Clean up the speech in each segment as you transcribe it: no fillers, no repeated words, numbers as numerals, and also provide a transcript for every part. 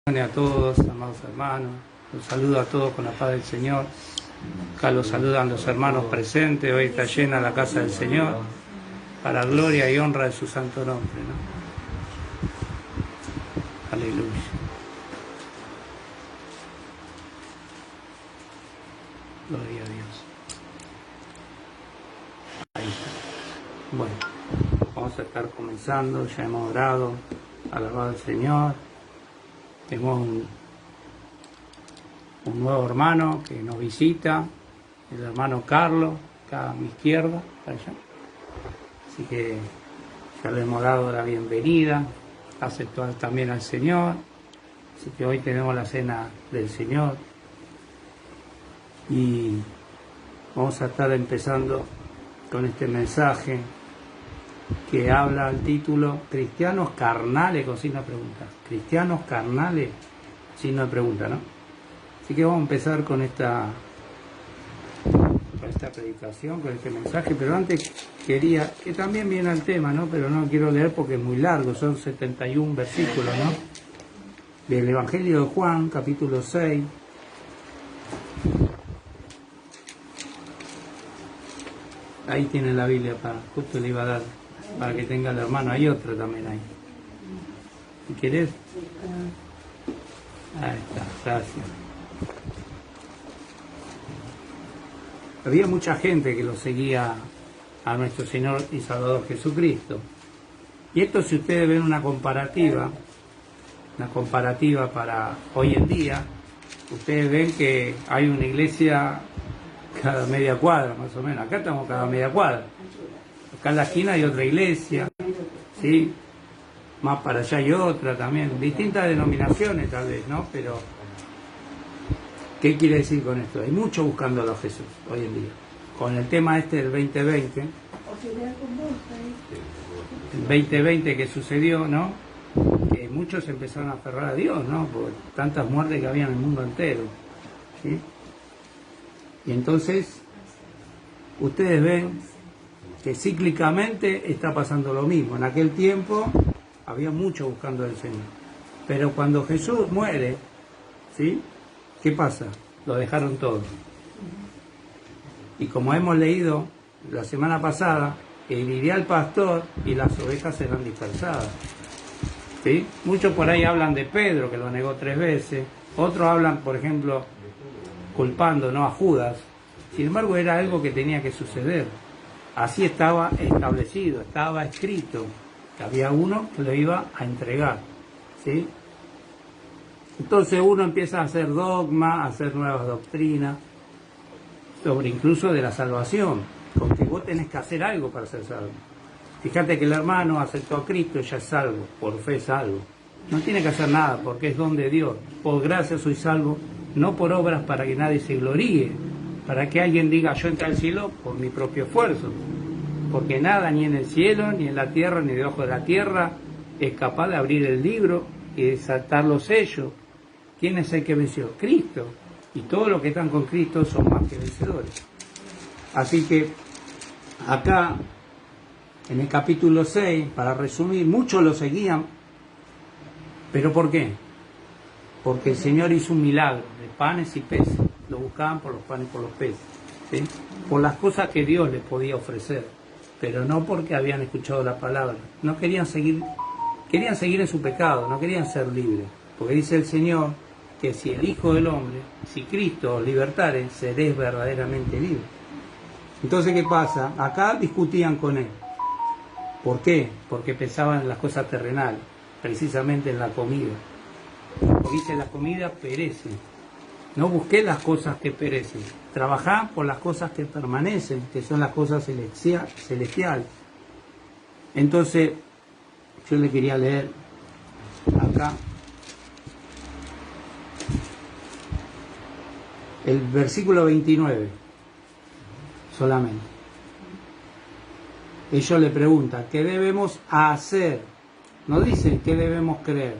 A todos, amados hermanos, los saludo a todos con la paz del Señor. Acá los saludan los hermanos presentes. Hoy está llena la casa del Señor para gloria y honra de su santo nombre, ¿no? Aleluya. Gloria a Dios. Ahí está. Bueno, vamos a estar comenzando. Ya hemos orado, alabado al Señor. Tenemos un nuevo hermano que nos visita, el hermano Carlos, acá a mi izquierda, allá. Así que ya le hemos dado la bienvenida, aceptó también al Señor. Así que hoy tenemos la cena del Señor y vamos a estar empezando con este mensaje que habla el título Cristianos carnales, con signo de pregunta. Cristianos carnales, signo de pregunta, ¿no? Así que vamos a empezar con esta predicación, con este mensaje, pero antes quería, que también viene al tema, ¿no? Pero no quiero leer porque es muy largo, son 71 versículos, ¿no? Del Evangelio de Juan, capítulo 6. Ahí tiene la Biblia, justo le iba a dar para que tenga el hermano. Hay otro también ahí. Si querés. Ahí está, gracias. Había mucha gente que lo seguía a nuestro Señor y Salvador Jesucristo. Y esto, si ustedes ven una comparativa para hoy en día, ustedes ven que hay una iglesia cada media cuadra, más o menos. Acá estamos cada media cuadra. Acá en la esquina hay otra iglesia, ¿sí? Más para allá hay otra también. Distintas denominaciones tal vez, ¿no? Pero, ¿qué quiere decir con esto? Hay mucho buscándolo a Jesús hoy en día. Con el tema este del 2020, el 2020 que sucedió, ¿no? Que muchos empezaron a aferrar a Dios, ¿no? Por tantas muertes que había en el mundo entero, ¿sí? Y entonces, ustedes ven que cíclicamente está pasando lo mismo. En aquel tiempo había mucho buscando al Señor. Pero cuando Jesús muere, ¿sí? ¿Qué pasa? Lo dejaron todo. Y como hemos leído la semana pasada, iría el pastor y las ovejas serán dispersadas, ¿sí? Muchos por ahí hablan de Pedro, que lo negó 3 veces. Otros hablan, por ejemplo, culpando, ¿no?, a Judas. Sin embargo, era algo que tenía que suceder. Así estaba establecido, estaba escrito, que había uno que lo iba a entregar, ¿sí? Entonces uno empieza a hacer dogma, a hacer nuevas doctrinas, sobre incluso de la salvación, porque vos tenés que hacer algo para ser salvo. Fíjate que el hermano aceptó a Cristo y ya es salvo, por fe es salvo. No tiene que hacer nada, porque es don de Dios. Por gracia soy salvo, no por obras para que nadie se gloríe, para que alguien diga yo entré al cielo por mi propio esfuerzo, porque nada, ni en el cielo, ni en la tierra, ni debajo de la tierra, es capaz de abrir el libro y desatar los sellos. ¿Quién es el que venció? Cristo. Y todos los que están con Cristo son más que vencedores. Así que acá, en el capítulo 6, para resumir, muchos lo seguían. ¿Pero por qué? Porque el Señor hizo un milagro de panes y peces. Lo buscaban por los panes y por los peces, ¿sí? Por las cosas que Dios les podía ofrecer, pero no porque habían escuchado la palabra. No querían seguir en su pecado, no querían ser libres. Porque dice el Señor que si el Hijo del Hombre, si Cristo os libertare, seréis verdaderamente libres. Entonces, ¿qué pasa? Acá discutían con Él. ¿Por qué? Porque pensaban en las cosas terrenales, precisamente en la comida. Porque dice, la comida perece. No busqué las cosas que perecen. Trabajá por las cosas que permanecen, que son las cosas celestiales. Entonces, yo le quería leer acá el versículo 29, solamente. Ellos le preguntan, ¿qué debemos hacer? No dicen, ¿qué debemos creer?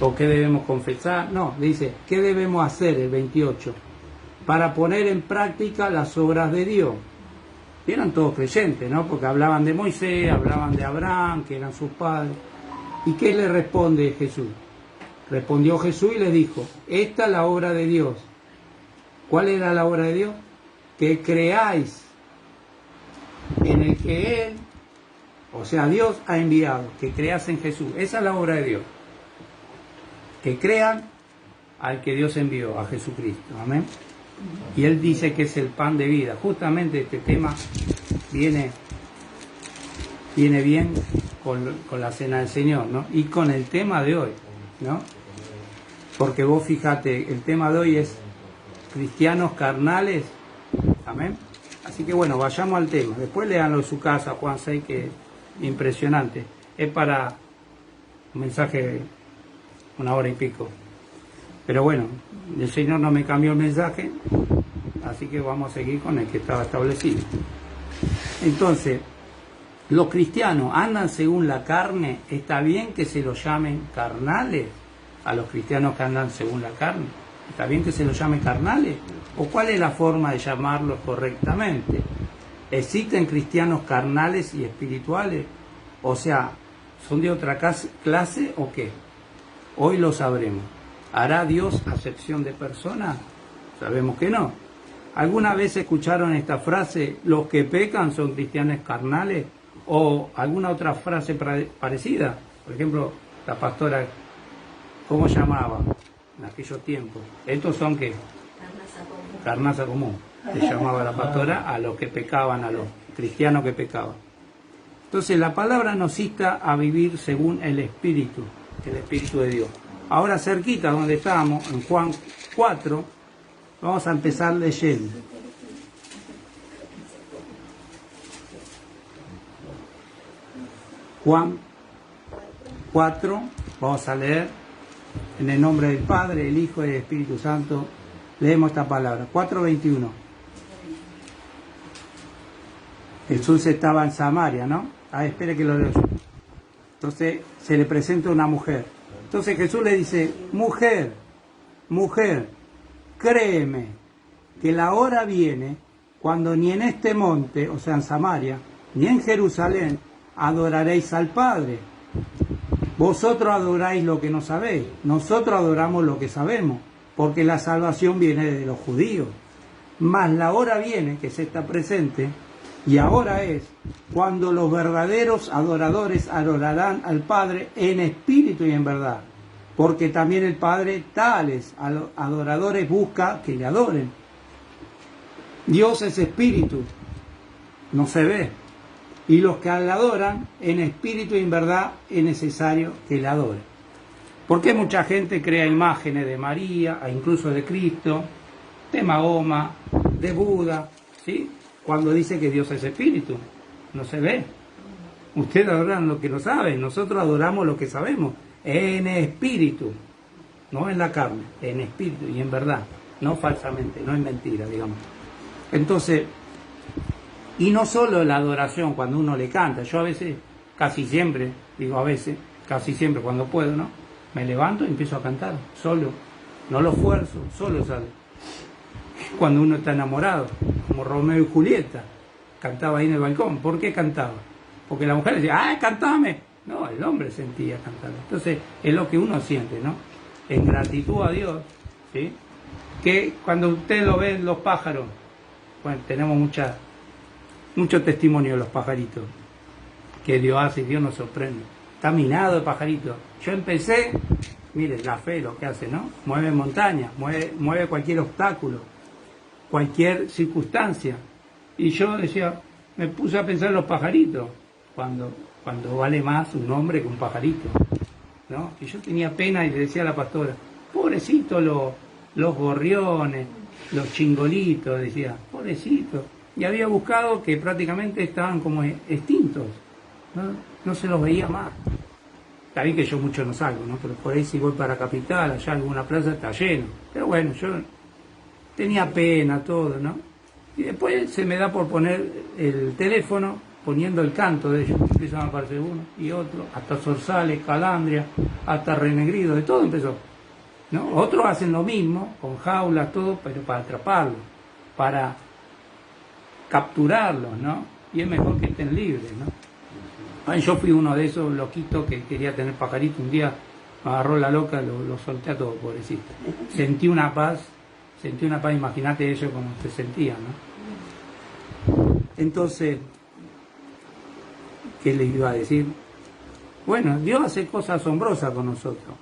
¿O qué debemos confesar? No, dice, ¿qué debemos hacer? El 28, para poner en práctica las obras de Dios. Y eran todos creyentes, ¿no? Porque hablaban de Moisés, hablaban de Abraham, que eran sus padres. ¿Y qué le responde Jesús? Respondió Jesús y les dijo, esta es la obra de Dios. ¿Cuál era la obra de Dios? Que creáis en el que Él, o sea, Dios ha enviado, que creas en Jesús. Esa es la obra de Dios. Que crean al que Dios envió, a Jesucristo. Amén. Y Él dice que es el pan de vida. Justamente este tema viene bien con la cena del Señor, ¿no? Y con el tema de hoy, ¿no? Porque vos fíjate, el tema de hoy es cristianos carnales. Amén. Así que bueno, vayamos al tema. Después léanlo en su casa, Juan 6, que es impresionante. Es para un mensaje 1 hora y pico. Pero bueno, el Señor no me cambió el mensaje, así que vamos a seguir con el que estaba establecido. Entonces, los cristianos andan según la carne. ¿Está bien que se los llamen carnales a los cristianos que andan según la carne? ¿Está bien que se los llame carnales? ¿O cuál es la forma de llamarlos correctamente? ¿Existen cristianos carnales y espirituales? O sea, ¿son de otra clase o qué? Hoy lo sabremos. ¿Hará Dios acepción de personas? Sabemos que no. ¿Alguna vez escucharon esta frase, los que pecan son cristianos carnales? ¿O alguna otra frase parecida? Por ejemplo, la pastora, ¿cómo llamaba en aquellos tiempos? Estos son ¿qué? Carnaza común. Le llamaba la pastora a los que pecaban, a los cristianos que pecaban. Entonces la palabra nos insta a vivir según el Espíritu de Dios. Ahora cerquita donde estábamos, en Juan 4, vamos a empezar leyendo. Juan 4, vamos a leer en el nombre del Padre, el Hijo y el Espíritu Santo. Leemos esta palabra, 4:21. Jesús estaba en Samaria, ¿no? Espere que lo leo yo. Entonces se le presenta una mujer. Entonces Jesús le dice, mujer, créeme que la hora viene cuando ni en este monte, o sea en Samaria, ni en Jerusalén, adoraréis al Padre. Vosotros adoráis lo que no sabéis, nosotros adoramos lo que sabemos, porque la salvación viene de los judíos. Mas la hora viene, que se está presente, y ahora es, cuando los verdaderos adoradores adorarán al Padre en espíritu y en verdad, porque también el Padre tales adoradores busca que le adoren. Dios es espíritu, no se ve, y los que le adoran en espíritu y en verdad es necesario que le adoren. ¿Por qué mucha gente crea imágenes de María, e incluso de Cristo, de Mahoma, de Buda, ¿sí? Cuando dice que Dios es espíritu? No se ve. Ustedes adoran lo que no saben, nosotros adoramos lo que sabemos, en espíritu, no en la carne, en espíritu y en verdad, no falsamente, no en mentira, digamos. Entonces, y no solo la adoración cuando uno le canta, yo a veces, casi siempre, digo a veces, casi siempre cuando puedo, ¿no? Me levanto y empiezo a cantar, solo, no lo esfuerzo, solo sale. Cuando uno está enamorado, como Romeo y Julieta, cantaba ahí en el balcón. ¿Por qué cantaba? Porque la mujer decía, ¡ay, cantame! No, el hombre sentía cantar. Entonces, es lo que uno siente, ¿no? En gratitud a Dios, ¿sí? Que cuando usted lo ve, los pájaros, bueno, tenemos mucho testimonio de los pajaritos, que Dios hace y Dios nos sorprende. Está minado de pajaritos. Yo empecé, mire, la fe lo que hace, ¿no? Mueve montañas, mueve cualquier obstáculo, cualquier circunstancia. Y yo decía, me puse a pensar en los pajaritos, cuando vale más un hombre que un pajarito, ¿no? Y yo tenía pena y le decía a la pastora, pobrecito los gorriones, los chingolitos, decía, pobrecito. Y había buscado que prácticamente estaban como extintos, no se los veía más. Está bien que yo mucho no salgo, ¿no? Pero por ahí si voy para Capital, allá alguna plaza está lleno. Pero bueno, yo tenía pena, todo, ¿no? Y después se me da por poner el teléfono, poniendo el canto de ellos. Empiezan a aparecer uno y otro, hasta zorzales, calandria, hasta renegrido, de todo empezó, ¿no? Otros hacen lo mismo, con jaulas, todo, pero para atraparlos, para capturarlos, ¿no? Y es mejor que estén libres, ¿no? Yo fui uno de esos loquitos que quería tener pajarito. Un día me agarró la loca, lo solté a todo, pobrecito. Sentí una paz, imagínate eso como se sentía, ¿no? Entonces, ¿qué les iba a decir? Bueno, Dios hace cosas asombrosas con nosotros.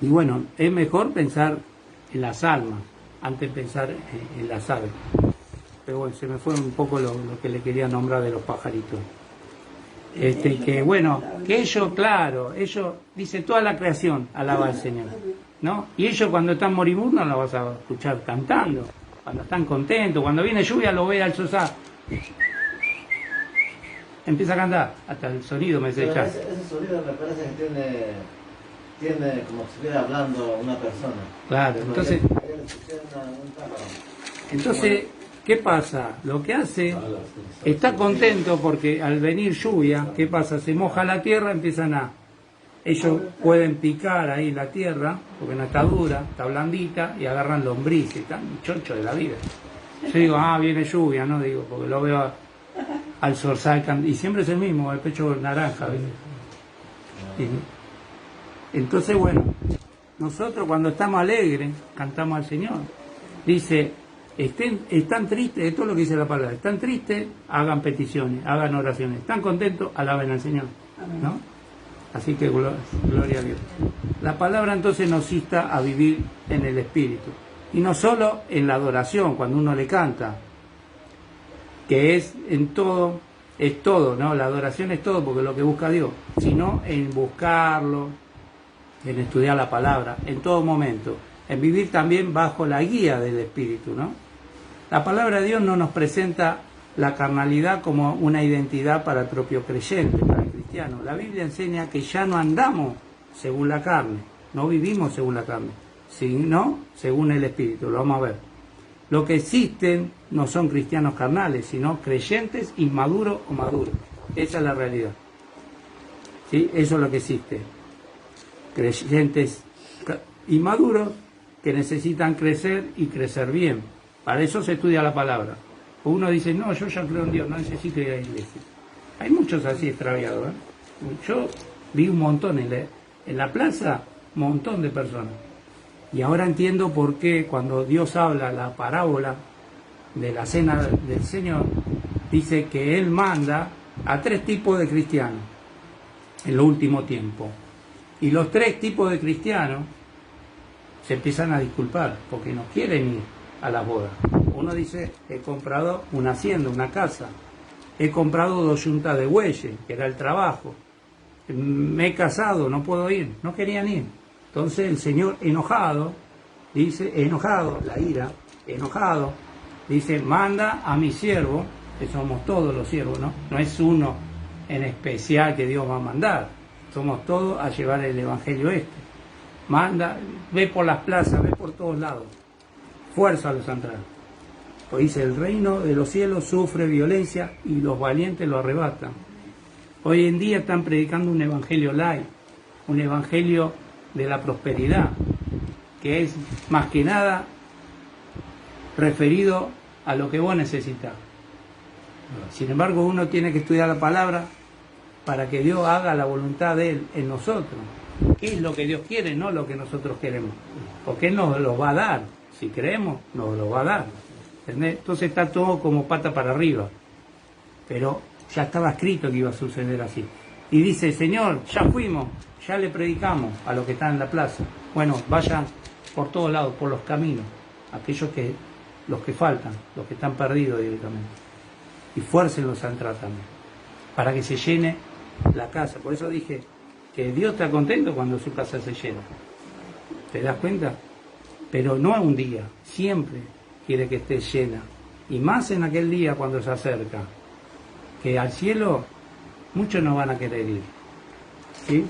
Y bueno, es mejor pensar en las almas, antes de pensar en las aves. Pero bueno, se me fue un poco lo que le quería nombrar de los pajaritos. Que bueno, que ellos, claro, ellos, dice, toda la creación alaba al Señor, ¿no? Y ellos cuando están moribundos los vas a escuchar cantando, cuando están contentos, cuando viene lluvia lo ve al sosá, empieza a cantar, hasta el sonido me desecha. Ese sonido me parece que tiene como si estuviera hablando una persona. Claro, entonces, ¿qué pasa? Lo que hace, está contento porque al venir lluvia, ¿qué pasa? Se moja la tierra, ellos pueden picar ahí la tierra, porque no está dura, está blandita, y agarran lombrices, están chochos de la vida. Yo digo, viene lluvia, ¿no? Digo, porque lo veo al zorzal, y siempre es el mismo, el pecho naranja, ¿viste? Entonces, bueno, nosotros cuando estamos alegres, cantamos al Señor. Dice, están tristes, esto es lo que dice la palabra, están tristes, hagan peticiones, hagan oraciones, están contentos, alaben al Señor, ¿no? Así que gloria a Dios. La palabra entonces nos insta a vivir en el Espíritu, y no solo en la adoración, cuando uno le canta, que es en todo, es todo, ¿no? La adoración es todo, porque es lo que busca Dios, sino en buscarlo, en estudiar la palabra, en todo momento, en vivir también bajo la guía del Espíritu, ¿no? La palabra de Dios no nos presenta la carnalidad como una identidad para el propio creyente, para el cristiano. La Biblia enseña que ya no andamos según la carne, no vivimos según la carne, sino según el Espíritu, lo vamos a ver. Lo que existen no son cristianos carnales, sino creyentes inmaduros o maduros. Esa es la realidad. ¿Sí? Eso es lo que existe. Creyentes inmaduros que necesitan crecer y crecer bien. Para eso se estudia la palabra. Uno dice, no, yo ya creo en Dios, no necesito ir a la iglesia. Hay muchos así extraviados, ¿eh? Yo vi un montón en la plaza, un montón de personas. Y ahora entiendo por qué cuando Dios habla la parábola de la cena del Señor, dice que Él manda a 3 tipos de cristianos en el último tiempo. Y los 3 tipos de cristianos se empiezan a disculpar porque no quieren ir a las bodas. Uno dice, he comprado una hacienda, una casa, he comprado 2 yuntas de bueyes, que era el trabajo, me he casado, no puedo ir, no querían ir. Entonces el Señor enojado, dice, enojado, la ira, enojado, dice, manda a mi siervo, que somos todos los siervos, ¿no? No es uno en especial que Dios va a mandar, somos todos a llevar el evangelio este. Manda, ve por las plazas, ve por todos lados, fuerza a los entrar. Pues dice, el reino de los cielos sufre violencia y los valientes lo arrebatan. Hoy en día están predicando un evangelio light, un evangelio de la prosperidad, que es más que nada referido a lo que vos necesitas. Sin embargo, uno tiene que estudiar la palabra para que Dios haga la voluntad de Él en nosotros. ¿Qué es lo que Dios quiere? No lo que nosotros queremos. Porque Él nos lo va a dar. Si creemos, nos lo va a dar. ¿Entendés? Entonces está todo como pata para arriba. Pero ya estaba escrito que iba a suceder así. Y dice, Señor, ya fuimos, ya le predicamos a los que están en la plaza. Bueno, vayan por todos lados, por los caminos, los que faltan, los que están perdidos directamente. Y fuércenlos a entrar también, para que se llene la casa. Por eso dije que Dios está contento cuando su casa se llena. ¿Te das cuenta? Pero no a un día, siempre quiere que esté llena. Y más en aquel día cuando se acerca, que al cielo muchos no van a querer ir. ¿Sí?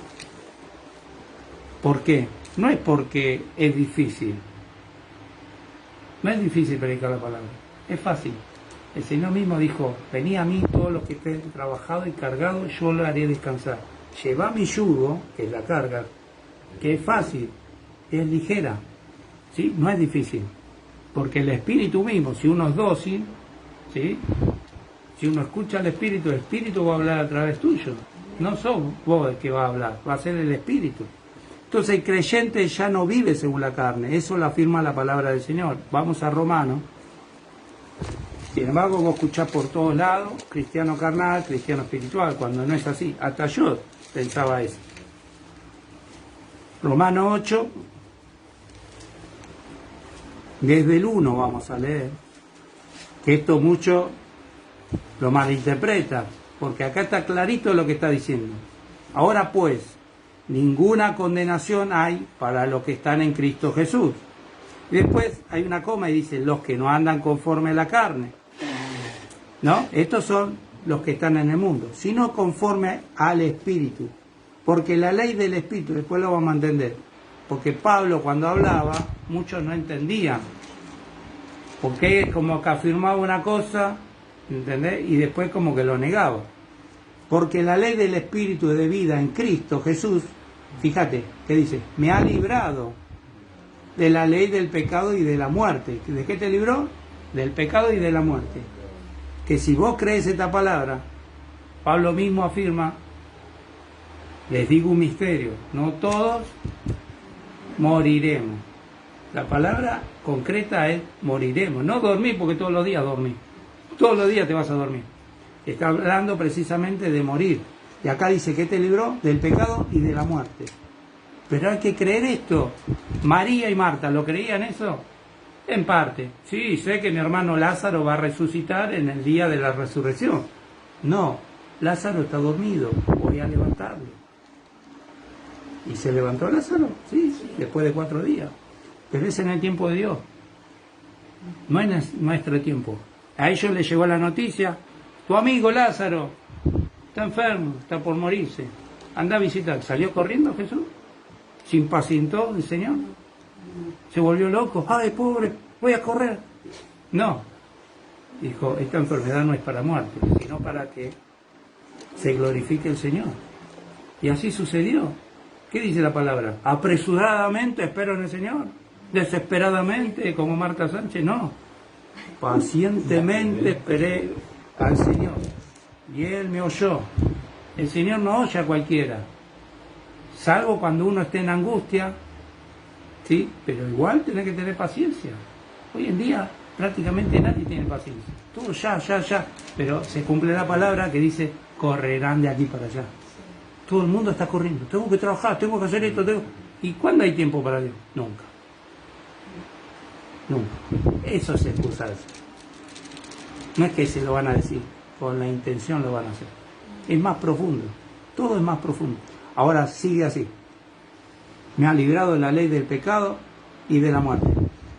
¿Por qué? No es porque es difícil. No es difícil predicar la palabra. Es fácil. El Señor mismo dijo, vení a mí todos los que estén trabajados y cargados, yo lo haré descansar. Lleva mi yugo, que es la carga, que es fácil, es ligera. ¿Sí? No es difícil. Porque el Espíritu mismo, si uno es dócil, ¿sí? Si uno escucha al Espíritu, el Espíritu va a hablar a través tuyo. No sos vos el que va a hablar, va a ser el Espíritu. Entonces el creyente ya no vive según la carne, eso lo afirma la palabra del Señor. Vamos a Romanos. Sin embargo, vos escuchás por todos lados, cristiano carnal, cristiano espiritual, cuando no es así. Hasta yo pensaba eso. Romanos 8, desde el 1 vamos a leer, que esto mucho lo malinterpreta, porque acá está clarito lo que está diciendo. Ahora pues, ninguna condenación hay para los que están en Cristo Jesús. Y después hay una coma y dice, los que no andan conforme a la carne. ¿No? Estos son los que están en el mundo, sino conforme al Espíritu. Porque la ley del Espíritu, después lo vamos a entender. Porque Pablo cuando hablaba, muchos no entendían. Porque como que afirmaba una cosa, ¿entendés? Y después como que lo negaba. Porque la ley del Espíritu de vida en Cristo Jesús, fíjate, ¿qué dice? Me ha librado de la ley del pecado y de la muerte. ¿De qué te libró? Del pecado y de la muerte. Que si vos crees esta palabra, Pablo mismo afirma, les digo un misterio, no todos moriremos. La palabra concreta es moriremos, no dormir, porque todos los días dormís. Todos los días te vas a dormir. Está hablando precisamente de morir. Y acá dice que te libró del pecado y de la muerte. Pero hay que creer esto. María y Marta, ¿lo creían eso? En parte. Sí, sé que mi hermano Lázaro va a resucitar en el día de la resurrección. No, Lázaro está dormido, voy a levantarlo. ¿Y se levantó Lázaro? Sí, después de 4 días. Pero es en el tiempo de Dios. No es nuestro tiempo. A ellos les llegó la noticia, tu amigo Lázaro está enfermo, está por morirse. Anda a visitar. ¿Salió corriendo Jesús? ¿Se impacientó el Señor? ¿Se volvió loco? ¡Ay, pobre! ¡Voy a correr! No. Dijo, esta enfermedad no es para muerte, sino para que se glorifique el Señor. Y así sucedió. ¿Qué dice la palabra? Apresuradamente espero en el Señor. Desesperadamente, como Marta Sánchez, no. Pacientemente esperé al Señor. Y Él me oyó. El Señor no oye a cualquiera. Salvo cuando uno esté en angustia, ¿sí? Pero igual tenés que tener paciencia. Hoy en día prácticamente nadie tiene paciencia. Todo ya. Pero se cumple la palabra que dice, correrán de aquí para allá. Todo el mundo está corriendo. Tengo que trabajar, tengo que hacer esto. ¿Y cuándo hay tiempo para Dios? Nunca. Eso es excusarse. No es que se lo van a decir, con la intención lo van a hacer. Es más profundo. Todo es más profundo. Ahora sigue así. Me ha librado de la ley del pecado y de la muerte.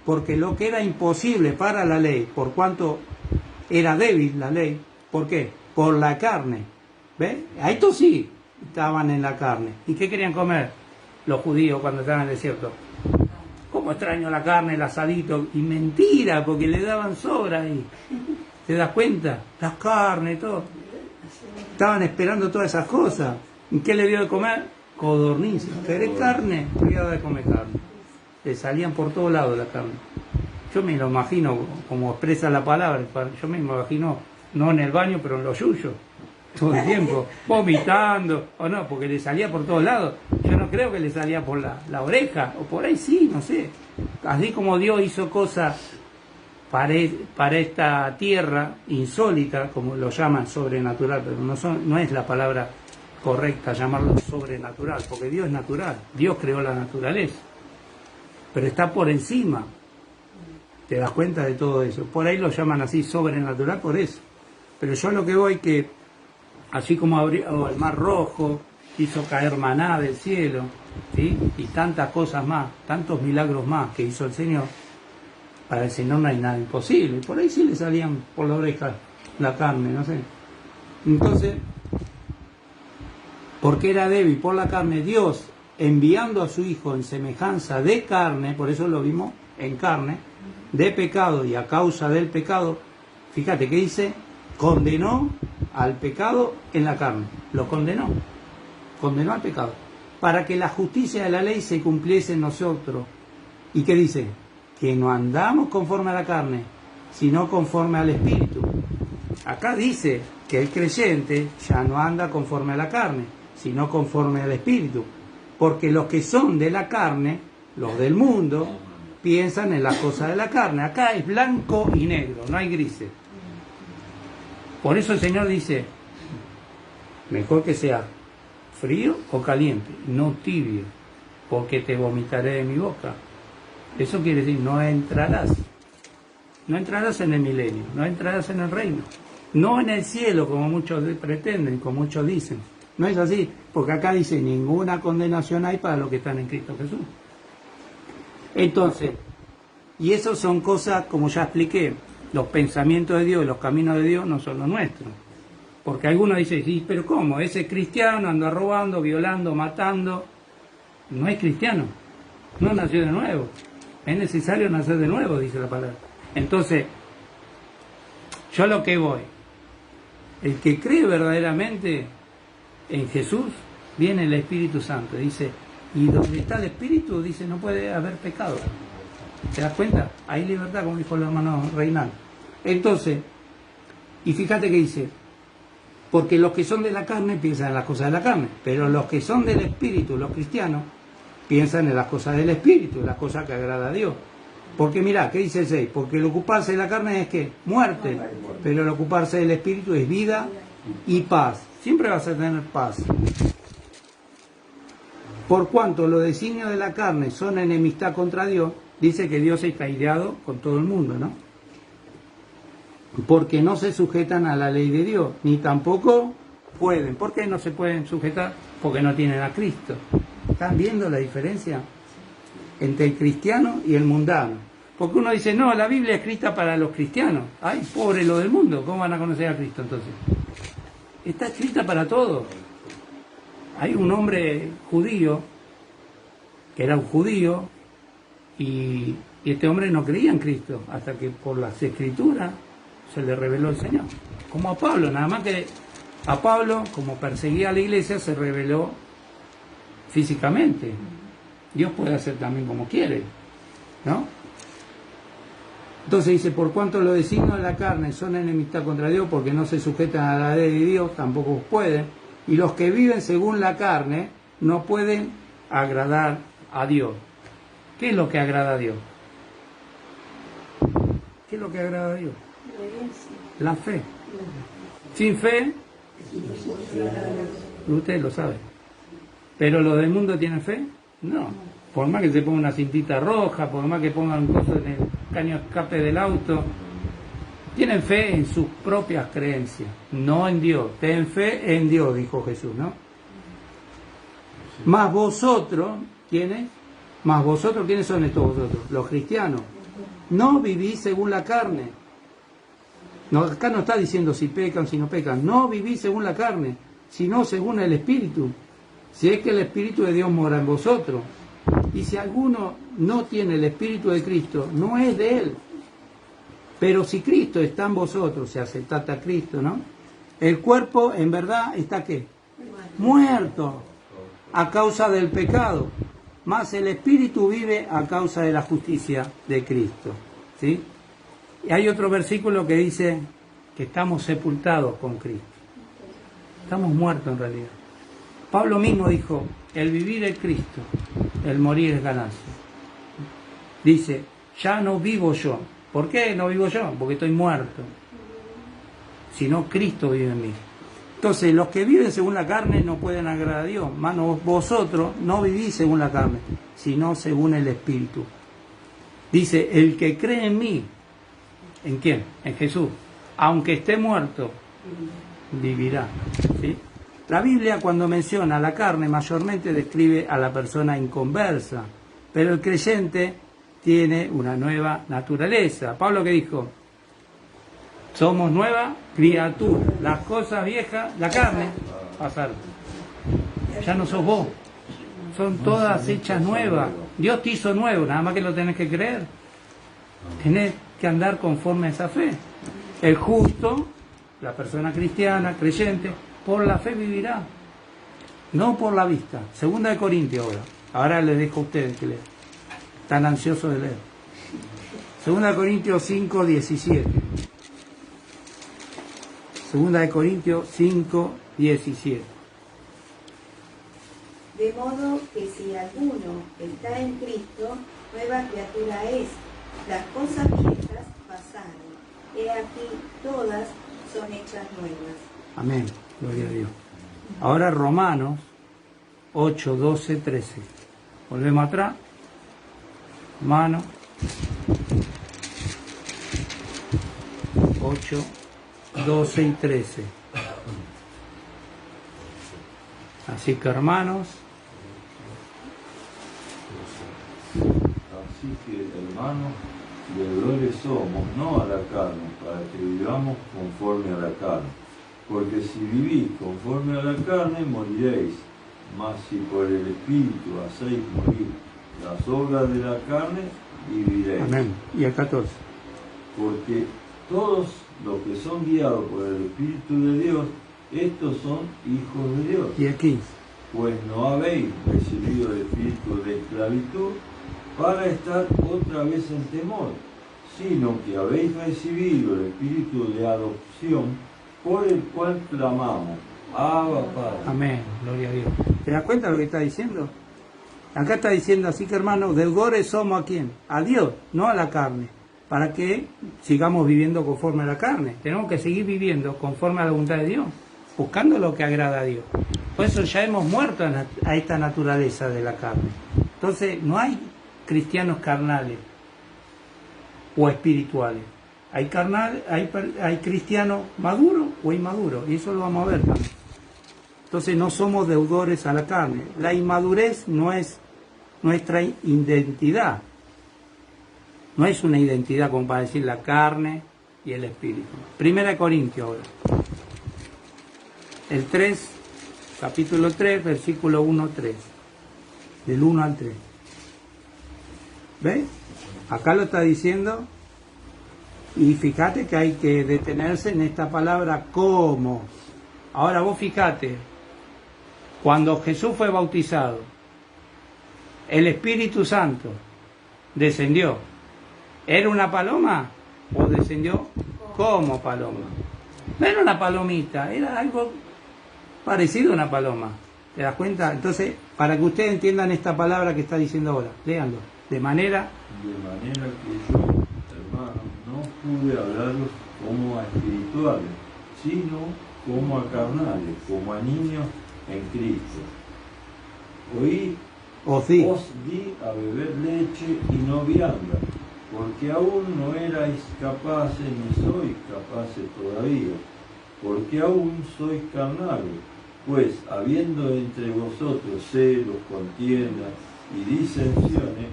Porque lo que era imposible para la ley, por cuanto era débil la ley, ¿por qué? Por la carne. ¿Ves? A estos sí estaban en la carne. ¿Y qué querían comer los judíos cuando estaban en el desierto? ¿Cómo extraño la carne, el asadito? Y mentira, porque le daban sobra ahí. ¿Te das cuenta? Las carnes, todo. Estaban esperando todas esas cosas. ¿Y qué le dio de comer? Codornices. ¿Querés carne? Le voy a dar de comer carne. Le salían por todos lados la carne. Yo me lo imagino, como expresa la palabra, yo me imagino, no en el baño, pero en los yuyos. Todo el tiempo, vomitando, o no, porque le salía por todos lados. Yo no creo que le salía por la oreja, o por ahí sí, no sé. Así como Dios hizo cosas para esta tierra insólita, como lo llaman sobrenatural, pero no es la palabra correcta llamarlo sobrenatural, porque Dios es natural, Dios creó la naturaleza, pero está por encima. ¿Te das cuenta de todo eso? Por ahí lo llaman así, sobrenatural, por eso. Pero yo lo que voy que, así como abrió el Mar Rojo, hizo caer maná del cielo, ¿sí? Y tantas cosas más, tantos milagros más que hizo el Señor, para el Señor no hay nada imposible. Por ahí sí le salían por la oreja la carne, no sé. Entonces, porque era débil por la carne, Dios, enviando a su Hijo en semejanza de carne, por eso lo vimos en carne, de pecado y a causa del pecado, fíjate que dice, condenó al pecado en la carne, lo condenó al pecado, para que la justicia de la ley se cumpliese en nosotros. ¿Y qué dice? Que no andamos conforme a la carne, sino conforme al Espíritu. Acá dice que el creyente ya no anda conforme a la carne, sino conforme al Espíritu. porque los que son de la carne, los del mundo, piensan en las cosas de la carne. Acá es blanco y negro, no hay grises. Por eso el Señor dice, mejor que sea frío o caliente, no tibio, porque te vomitaré de mi boca. Eso quiere decir, no entrarás en el milenio, no entrarás en el reino, no en el cielo como muchos pretenden, como muchos dicen. No es así, porque acá dice, ninguna condenación hay para los que están en Cristo Jesús. Entonces, y eso son cosas, como ya expliqué, los pensamientos de Dios, los caminos de Dios no son los nuestros. Porque algunos dicen, sí, pero ¿cómo? Ese cristiano anda robando, violando, matando. No es cristiano, no nació de nuevo. Es necesario nacer de nuevo, dice la palabra. Entonces, yo a lo que voy, el que cree verdaderamente en Jesús, viene el Espíritu Santo. Dice, y donde está el Espíritu, dice, no puede haber pecado. ¿Te das cuenta? Hay libertad, como dijo el hermano Reinaldo. Entonces, y fíjate que dice, porque los que son de la carne piensan en las cosas de la carne, pero los que son del Espíritu, los cristianos, piensan en las cosas del Espíritu, en las cosas que agrada a Dios. Porque mirá, ¿qué dice el 6? Porque el ocuparse de la carne es ¿qué? Muerte, pero el ocuparse del Espíritu es vida y paz. Siempre vas a tener paz. Por cuanto los designios de la carne son enemistad contra Dios, dice que Dios está aireado con todo el mundo, ¿no? Porque no se sujetan a la ley de Dios, ni tampoco pueden. ¿Por qué no se pueden sujetar? Porque no tienen a Cristo. ¿Están viendo la diferencia entre el cristiano y el mundano? Porque uno dice, no, la Biblia es escrita para los cristianos. Ay, pobre lo del mundo, ¿cómo van a conocer a Cristo entonces? Está escrita para todos. Hay un hombre judío, que era un judío, y este hombre no creía en Cristo, hasta que por las Escrituras se le reveló el Señor. Como a Pablo, nada más que a Pablo, como perseguía a la iglesia, se reveló físicamente. Dios puede hacer también como quiere, ¿no? Entonces dice, por cuanto los designios de la carne son enemistad contra Dios, porque no se sujetan a la ley de Dios, tampoco pueden, y los que viven según la carne no pueden agradar a Dios. ¿Qué es lo que agrada a Dios? ¿Qué es lo que agrada a Dios? La fe. Sin fe, usted lo sabe. ¿Pero los del mundo tienen fe? No. Por más que se ponga una cintita roja, por más que pongan cosas en el caño de escape del auto, tienen fe en sus propias creencias, no en Dios. Ten fe en Dios, dijo Jesús, ¿no? Más vosotros, ¿quiénes? Más vosotros, ¿quiénes son estos vosotros? Los cristianos. No vivís según la carne. No, acá no está diciendo si pecan, si no pecan. No vivís según la carne, sino según el Espíritu. Si es que el Espíritu de Dios mora en vosotros. Y si alguno no tiene el Espíritu de Cristo, no es de él. Pero si Cristo está en vosotros, si aceptaste a Cristo, ¿no? El cuerpo en verdad está ¿qué? Muerto a causa del pecado, mas el Espíritu vive a causa de la justicia de Cristo, ¿sí? Y hay otro versículo que dice que estamos sepultados con Cristo. Estamos muertos en realidad. Pablo mismo dijo, el vivir es Cristo, el morir es ganancia. Dice, ya no vivo yo. ¿Por qué no vivo yo? Porque estoy muerto. Sino Cristo vive en mí. Entonces, los que viven según la carne no pueden agradar a Dios. Mano, vosotros no vivís según la carne, sino según el Espíritu. Dice, el que cree en mí, ¿en quién? En Jesús. Aunque esté muerto, vivirá. ¿Sí? La Biblia, cuando menciona la carne, mayormente describe a la persona inconversa, pero el creyente tiene una nueva naturaleza. Pablo, ¿qué dijo? Somos nueva criatura. Las cosas viejas, la carne, pasaron. Ya no sos vos. Son todas hechas nuevas. Dios te hizo nuevo, nada más que lo tenés que creer. Tenés que andar conforme a esa fe. El justo, la persona cristiana, creyente, por la fe vivirá, no por la vista. Segunda de Corintios ahora. Ahora les dejo a ustedes que lean. Están ansiosos de leer. Segunda de Corintios 5, 17. Segunda de Corintios 5, 17. De modo que si alguno está en Cristo, nueva criatura es. Las cosas viejas pasaron. He aquí, todas son hechas nuevas. Amén. Gloria a Dios. Ahora Romanos 8, 12, 13. Volvemos atrás. Romanos 8, 12 y 13. Así que hermanos, así que hermanos, deudores somos, no a la carne, para que vivamos conforme a la carne. Porque si vivís conforme a la carne, moriréis. Mas si por el Espíritu hacéis morir las obras de la carne, viviréis. amén. Y el 14. Porque todos los que son guiados por el Espíritu de Dios, estos son hijos de Dios. Y el 15. Pues no habéis recibido el espíritu de esclavitud para estar otra vez en temor, sino que habéis recibido el espíritu de adopción, por el cual clamamos, Abba Padre. Amén. Gloria a Dios. ¿Te das cuenta de lo que está diciendo? Acá está diciendo así que hermanos, deudores somos a quién? A Dios, no a la carne. Para que sigamos viviendo conforme a la carne. Tenemos que seguir viviendo conforme a la voluntad de Dios, buscando lo que agrada a Dios. Por eso ya hemos muerto a esta naturaleza de la carne. Entonces no hay cristianos carnales o espirituales. Hay cristianos maduros o inmaduros, y eso lo vamos a ver también. Entonces no somos deudores a la carne. La inmadurez no es nuestra identidad. No es una identidad como para decir la carne y el espíritu. 1 Corintios ahora. El 3, capítulo 3, versículo 1, 3. Del 1 al 3. ¿Ves? Acá lo está diciendo. Y fíjate que hay que detenerse en esta palabra como. Ahora vos fíjate, cuando Jesús fue bautizado, el Espíritu Santo descendió. ¿Era una paloma o descendió como paloma? No era una palomita, era algo parecido a una paloma. ¿Te das cuenta? Entonces, para que ustedes entiendan esta palabra que está diciendo ahora, léanlo. De manera que yo, hermanos, no pude hablaros como a espirituales, sino como a carnales, como a niños en Cristo. Os di a beber leche y no vianda, porque aún no erais capaces, ni sois capaces todavía, porque aún sois carnales, pues habiendo entre vosotros celos, contiendas y disensiones,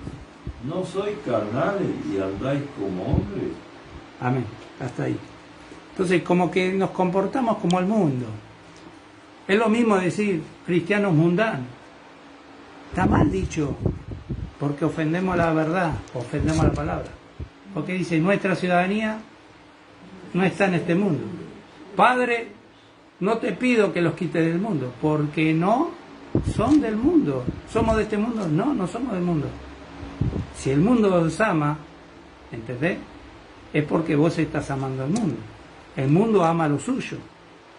¿no sois carnales y andáis como hombres? Amén, hasta ahí. Entonces, como que nos comportamos como el mundo. Es lo mismo decir cristianos mundanos. Está mal dicho, porque ofendemos a la verdad, ofendemos a la palabra. Porque dice, nuestra ciudadanía no está en este mundo. Padre, no te pido que los quites del mundo, porque no son del mundo. ¿Somos de este mundo? No, no somos del mundo. Si el mundo os ama, ¿entendés? Es porque vos estás amando al mundo. El mundo ama lo suyo.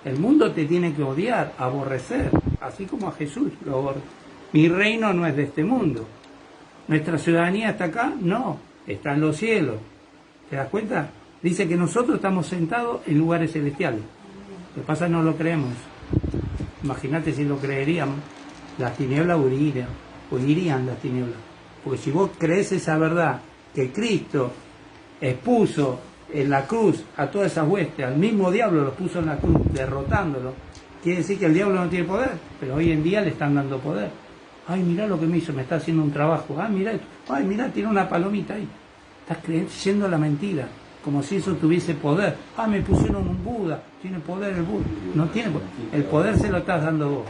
El mundo te tiene que odiar, aborrecer, así como a Jesús lo aborrece. Mi reino no es de este mundo. ¿Nuestra ciudadanía está acá? No, está en los cielos. ¿Te das cuenta? Dice que nosotros estamos sentados en lugares celestiales. Lo que pasa es que no lo creemos. Imagínate si lo creeríamos, las tinieblas huirían las tinieblas. Porque si vos crees esa verdad, que Cristo expuso en la cruz a todas esas huestes, al mismo diablo lo puso en la cruz, derrotándolo, quiere decir que el diablo no tiene poder, pero hoy en día le están dando poder. Ay, mirá lo que me hizo, me está haciendo un trabajo. Ah, mirá esto. Ay, mirá, tiene una palomita ahí. Estás creyendo la mentira, como si eso tuviese poder. Ah, me pusieron un Buda, tiene poder el Buda. No tiene poder. El poder se lo estás dando vos.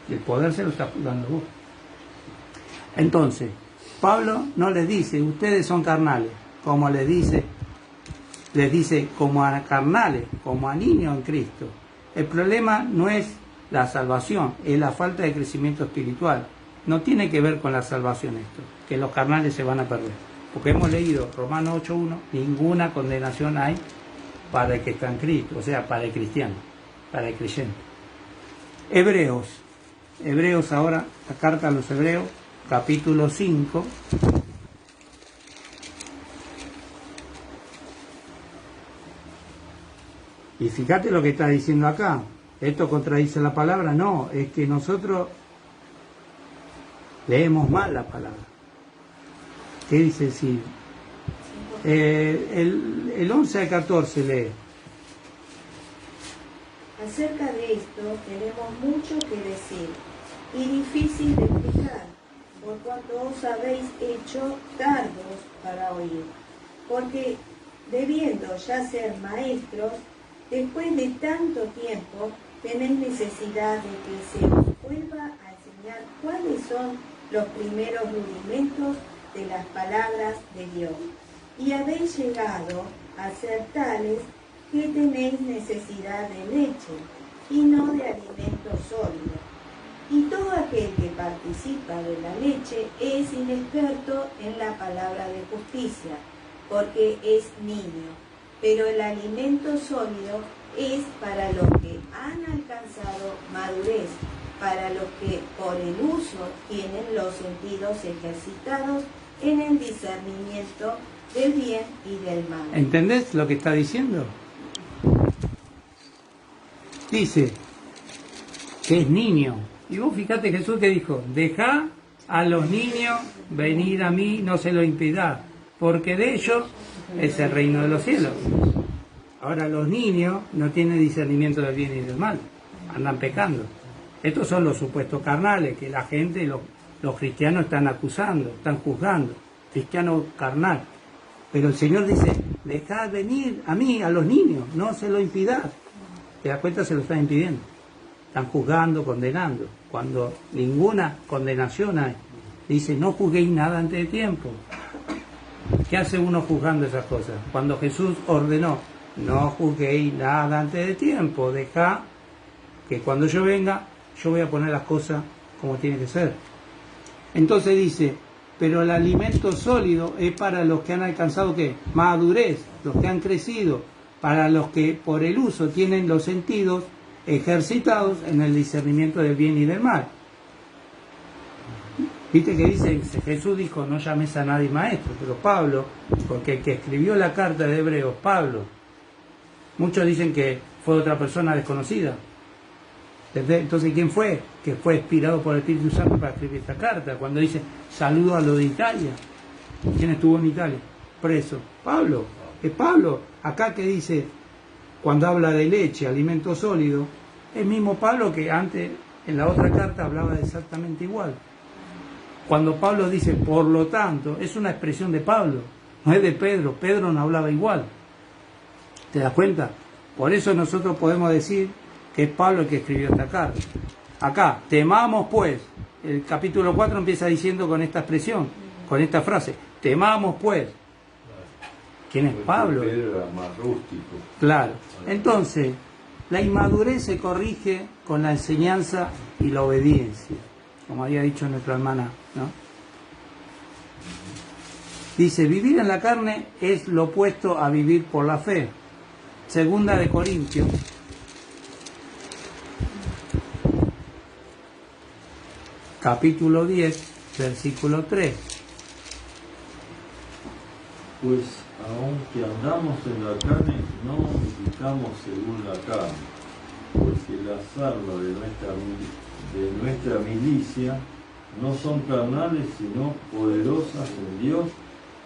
El poder se lo estás dando vos. Entonces, Pablo no les dice, ustedes son carnales, como les dice como a carnales, como a niños en Cristo. El problema no es la salvación, es la falta de crecimiento espiritual. No tiene que ver con la salvación esto, que los carnales se van a perder. Porque hemos leído Romanos 8.1, ninguna condenación hay para el que está en Cristo, o sea, para el cristiano, para el creyente. Hebreos Hebreos ahora, la carta a los Hebreos, capítulo 5. Y fíjate lo que está diciendo acá. ¿Esto contradice la palabra? No, es que nosotros leemos mal la palabra. ¿Qué dice decir? El 11 al 14 lee. Acerca de esto tenemos mucho que decir y difícil de explicar, por cuanto os habéis hecho tardos para oír. Porque debiendo ya ser maestros, después de tanto tiempo tenéis necesidad de que se os vuelva a enseñar cuáles son los primeros rudimentos de las palabras de Dios. Y habéis llegado a ser tales que tenéis necesidad de leche y no de alimento sólido. Y todo aquel que participa de la leche es inexperto en la palabra de justicia, porque es niño. Pero el alimento sólido es para los que han alcanzado madurez, para los que por el uso tienen los sentidos ejercitados en el discernimiento del bien y del mal. ¿Entendés lo que está diciendo? Dice que es niño. Y vos fíjate Jesús que dijo, dejá a los niños venir a mí, no se lo impidá, porque de ellos es el reino de los cielos. Ahora los niños no tienen discernimiento del bien y del mal, andan pecando. Estos son los supuestos carnales que la gente, los cristianos están acusando, están juzgando, cristiano carnal. Pero el Señor dice, dejad venir a mí, a los niños, no se lo impidad. ¿Te das cuenta? Se lo están impidiendo. Están juzgando, condenando, cuando ninguna condenación hay. Dice, no juzguéis nada antes de tiempo. ¿Qué hace uno juzgando esas cosas? Cuando Jesús ordenó, no juzguéis nada antes de tiempo, dejá que cuando yo venga, yo voy a poner las cosas como tiene que ser. Entonces dice, pero el alimento sólido es para los que han alcanzado ¿qué? Madurez, los que han crecido, para los que por el uso tienen los sentidos ejercitados en el discernimiento del bien y del mal. Viste que dice, Jesús dijo, no llames a nadie maestro, pero Pablo, porque el que escribió la carta de Hebreos, Pablo, muchos dicen que fue otra persona desconocida. Entonces, ¿quién fue? Que fue inspirado por el Espíritu Santo para escribir esta carta. Cuando dice, saludo a los de Italia. ¿Quién estuvo en Italia? Preso. Pablo. Es Pablo. Acá que dice, cuando habla de leche, alimento sólido, es mismo Pablo que antes, en la otra carta, hablaba exactamente igual. Cuando Pablo dice, por lo tanto, es una expresión de Pablo, no es de Pedro. Pedro no hablaba igual. ¿Te das cuenta? Por eso nosotros podemos decir que es Pablo el que escribió esta carta. Acá, temamos pues, el capítulo 4 empieza diciendo con esta expresión, con esta frase, temamos pues. ¿Quién es Pablo? Pedro era más rústico. Claro. Entonces, la inmadurez se corrige con la enseñanza y la obediencia, como había dicho nuestra hermana, ¿no? Dice, vivir en la carne es lo opuesto a vivir por la fe. Segunda de Corintios, capítulo 10, versículo 3. Pues aunque andamos en la carne, no militamos según la carne, porque las armas de nuestra milicia no son carnales, sino poderosas en Dios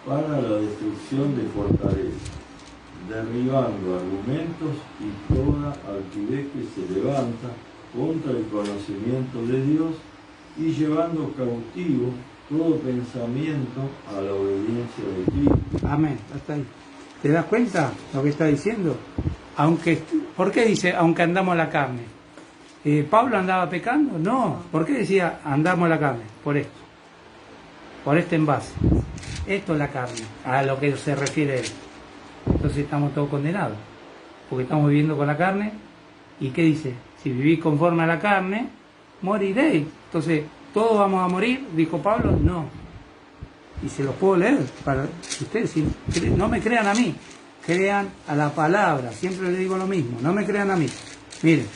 para la destrucción de fortalezas, derribando argumentos y toda altivez que se levanta contra el conocimiento de Dios y llevando cautivo todo pensamiento a la obediencia de Cristo. Amén, hasta ahí. ¿Te das cuenta lo que está diciendo? ¿Por qué dice, aunque andamos en la carne? ¿Pablo andaba pecando? No. ¿Por qué decía, andamos en la carne? Por esto. Por este envase. Esto es la carne, a lo que se refiere él. Entonces estamos todos condenados. Porque estamos viviendo con la carne. ¿Y qué dice? Si vivís conforme a la carne, moriréis. Entonces, ¿todos vamos a morir? Dijo Pablo, no. Y se los puedo leer para ustedes, si no me crean a mí, crean a la palabra. Siempre les digo lo mismo, no me crean a mí. Miren,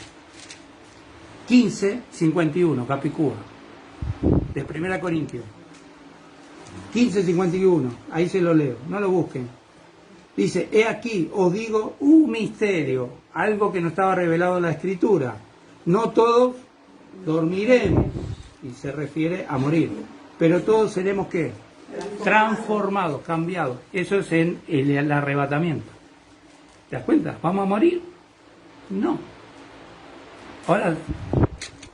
15:51, Capicúa, de 1 Corintios. 15:51, ahí se lo leo, no lo busquen. Dice, he aquí, os digo un misterio, algo que no estaba revelado en la Escritura. No todos dormiremos, y se refiere a morir, pero todos seremos, ¿qué? Transformados, cambiados. Eso es en el arrebatamiento. ¿Te das cuenta? ¿Vamos a morir? No. Ahora,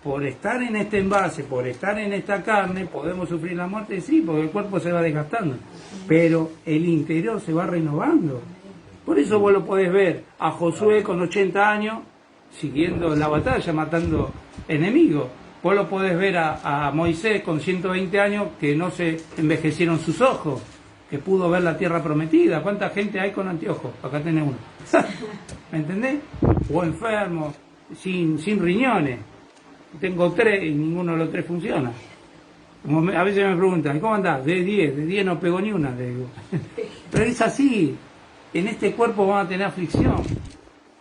por estar en este envase, por estar en esta carne, ¿podemos sufrir la muerte? Sí, porque el cuerpo se va desgastando, pero el interior se va renovando. Por eso vos lo podés ver a Josué con 80 años, siguiendo la batalla, matando enemigos. Vos lo podés ver a Moisés con 120 años, que no se envejecieron sus ojos, que pudo ver la tierra prometida. ¿Cuánta gente hay con anteojos? Acá tenés uno. ¿Me entendés? O enfermo, sin riñones. Tengo 3 y ninguno de los 3 funciona. A veces me preguntan, ¿cómo andás? De 10 no pegó ni una, le digo. Pero es así, en este cuerpo van a tener aflicción,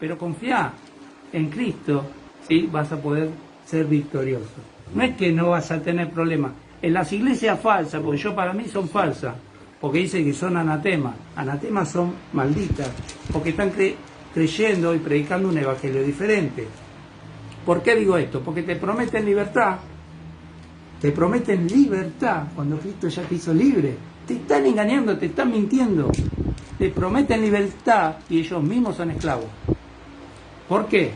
pero confía en Cristo, ¿sí? Vas a poder ser victorioso. No es que no vas a tener problemas. En las iglesias falsas, porque para mí son falsas, porque dicen que son anatemas. Anatemas son malditas, porque están creyendo y predicando un evangelio diferente. ¿Por qué digo esto? Porque te prometen libertad. Te prometen libertad cuando Cristo ya te hizo libre. Te están engañando, te están mintiendo. Te prometen libertad y ellos mismos son esclavos. ¿Por qué?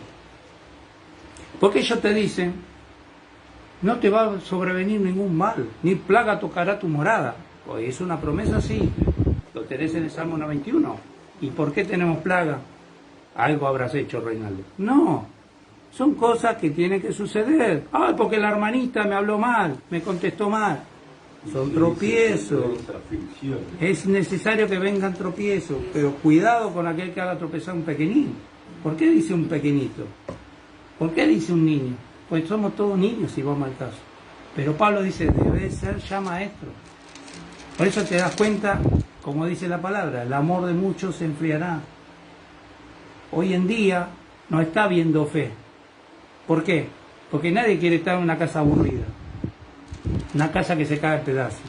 Porque ellos te dicen, no te va a sobrevenir ningún mal, ni plaga tocará tu morada. Pues es una promesa, sí. Lo tenés en el Salmo 91. ¿Y por qué tenemos plaga? Algo habrás hecho, Reinaldo. No. Son cosas que tienen que suceder. Ah, porque la hermanita me habló mal, me contestó mal. Son tropiezos. Es necesario que vengan tropiezos, pero cuidado con aquel que haga tropezar un pequeñín. ¿Por qué dice un pequeñito? ¿Por qué dice un niño? Pues somos todos niños si vamos al caso. Pero Pablo dice, debe ser ya maestro. Por eso te das cuenta, como dice la palabra, el amor de muchos se enfriará. Hoy en día no está habiendo fe. ¿Por qué? Porque nadie quiere estar en una casa aburrida. Una casa que se cae a pedazos.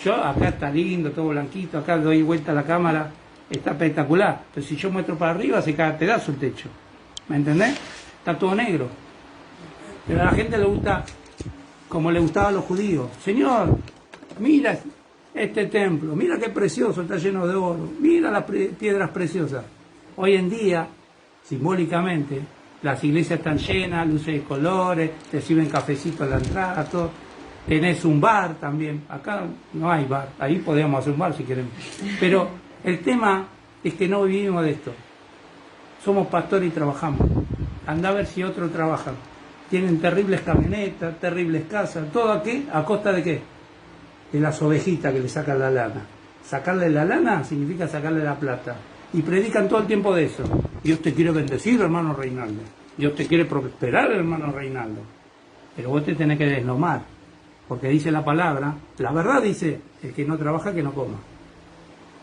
Yo, acá está lindo, todo blanquito, acá doy vuelta a la cámara, está espectacular. Pero si yo muestro para arriba, se cae a pedazos el techo. ¿Me entendés? Está todo negro. Pero a la gente le gusta, como le gustaba a los judíos. Señor, mira este templo, mira qué precioso, está lleno de oro, mira las piedras preciosas. Hoy en día, simbólicamente, las iglesias están llenas, luces de colores, te sirven cafecito a la entrada, todo. Tenés un bar también. Acá no hay bar, ahí podríamos hacer un bar si queremos. Pero el tema es que no vivimos de esto. Somos pastores y trabajamos. Andá a ver si otros trabajan. Tienen terribles camionetas, terribles casas, ¿todo a qué? ¿A costa de qué? De las ovejitas que le sacan la lana. Sacarle la lana significa sacarle la plata. Y predican todo el tiempo de eso. Dios te quiere bendecir, hermano Reinaldo. Dios te quiere prosperar, hermano Reinaldo. Pero vos te tenés que deslomar. Porque dice la palabra, la verdad dice, el que no trabaja que no coma.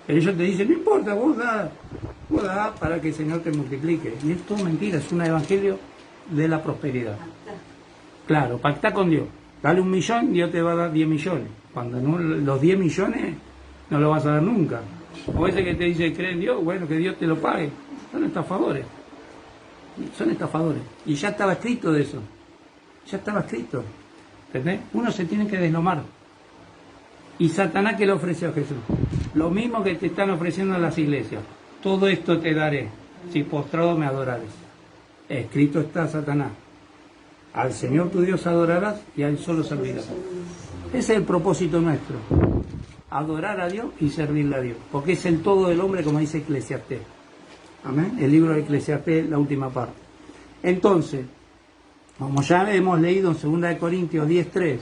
Pero ellos te dicen, no importa, vos da para que el Señor te multiplique. Y es todo mentira, es un evangelio de la prosperidad. Claro, pactá con Dios. Dale 1 millón, Dios te va a dar 10 millones. Cuando no, los 10 millones no lo vas a dar nunca. O ese que te dice, cree en Dios, bueno, que Dios te lo pague. Son estafadores. Son estafadores. Y ya estaba escrito de eso. Ya estaba escrito. ¿Entendés? Uno se tiene que deslomar. Y Satanás, ¿qué le ofreció a Jesús? Lo mismo que te están ofreciendo en las iglesias. Todo esto te daré, si postrado me adorares. Escrito está, Satanás. Al Señor tu Dios adorarás y a Él solo servirás. Ese es el propósito nuestro. Adorar a Dios y servirle a Dios. Porque es el todo del hombre, como dice Eclesiastés. Amén. El libro de Eclesiastés, la última parte. Entonces, como ya hemos leído en 2 Corintios 10:3,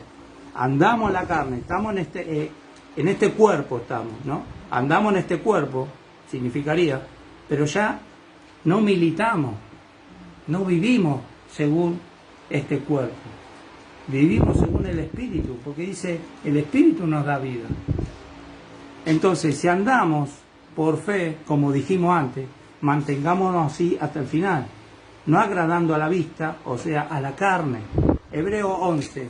andamos en la carne, estamos en este cuerpo, estamos, ¿no? Andamos en este cuerpo, significaría, pero ya no militamos, no vivimos según este cuerpo. Vivimos según el Espíritu, porque dice, el Espíritu nos da vida. Entonces, si andamos por fe, como dijimos antes, mantengámonos así hasta el final, no agradando a la vista, o sea, a la carne, Hebreo 11,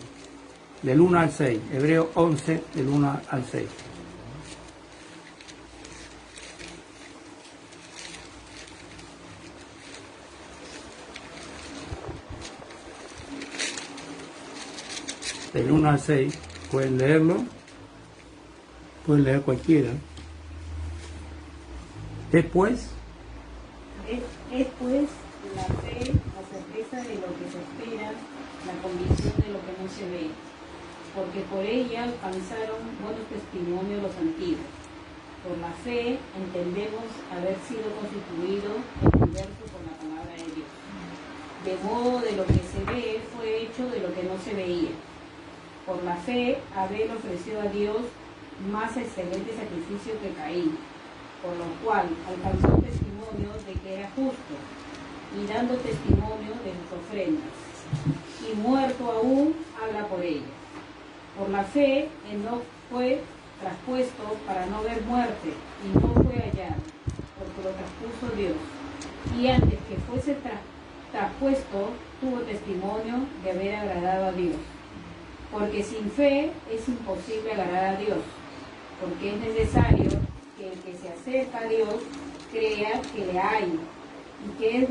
del 1 al 6. Hebreo 11, del 1 al 6. Del 1 al 6, pueden leerlo, pueden leer cualquiera. Después, es pues la fe, la certeza de lo que se espera, la convicción de lo que no se ve, porque por ella alcanzaron buenos testimonios los antiguos. Por la fe entendemos haber sido constituido el universo con la palabra de Dios. De modo de lo que se ve fue hecho de lo que no se veía. Por la fe Abel ofreció a Dios más excelente sacrificio que Caín, por lo cual alcanzó testimonio de que era justo, y dando testimonio de sus ofrendas, y muerto aún habla por ella. Por la fe Enoc fue traspuesto para no ver muerte, y no fue hallado, porque lo traspuso Dios. Y antes que fuese traspuesto, tuvo testimonio de haber agradado a Dios. Porque sin fe es imposible agradar a Dios, porque es necesario que el que se acerca a Dios crea que le hay y que es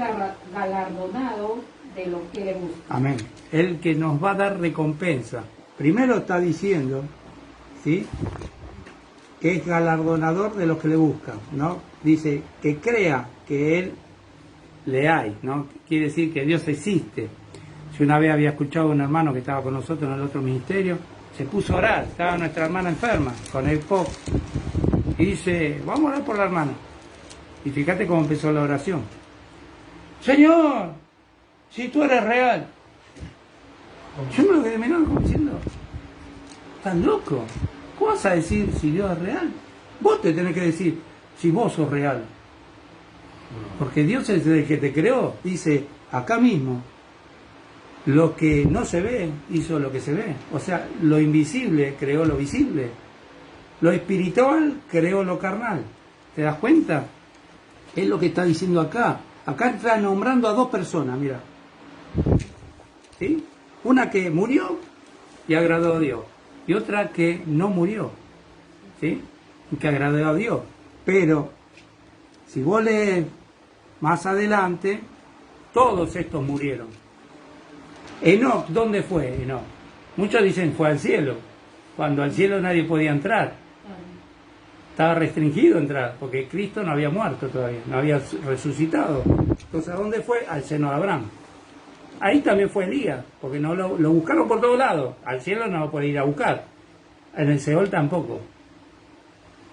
galardonado de los que le buscan. amén. El que nos va a dar recompensa. Primero está diciendo, ¿sí?, que es galardonador de los que le buscan, ¿no? Dice que crea que Él le hay, ¿no? Quiere decir que Dios existe. Yo una vez había escuchado a un hermano que estaba con nosotros en el otro ministerio, se puso a orar, estaba nuestra hermana enferma, con el POC, y dice, vamos a orar por la hermana. Y fíjate cómo empezó la oración. Señor, si tú eres real. Yo me lo quedé mirando como diciendo, ¿estás loco? ¿Cómo vas a decir si Dios es real? Vos te tenés que decir si vos sos real. Porque Dios es el que te creó, dice acá mismo. Lo que no se ve, hizo lo que se ve. O sea, lo invisible creó lo visible. Lo espiritual creó lo carnal. ¿Te das cuenta? Es lo que está diciendo acá. Acá está nombrando a dos personas, mira. ¿Sí? Una que murió y agradó a Dios. Y otra que no murió. ¿Sí? Y que agradó a Dios. Pero, si vos lees más adelante, todos estos murieron. Enoc, ¿dónde fue Enoc? Muchos dicen fue al cielo, cuando al cielo nadie podía entrar. Estaba restringido entrar, porque Cristo no había muerto todavía, no había resucitado. Entonces, ¿a dónde fue? Al seno de Abraham. Ahí también fue Elías, porque no lo buscaron por todos lados. Al cielo no lo puede ir a buscar. En el Seol tampoco.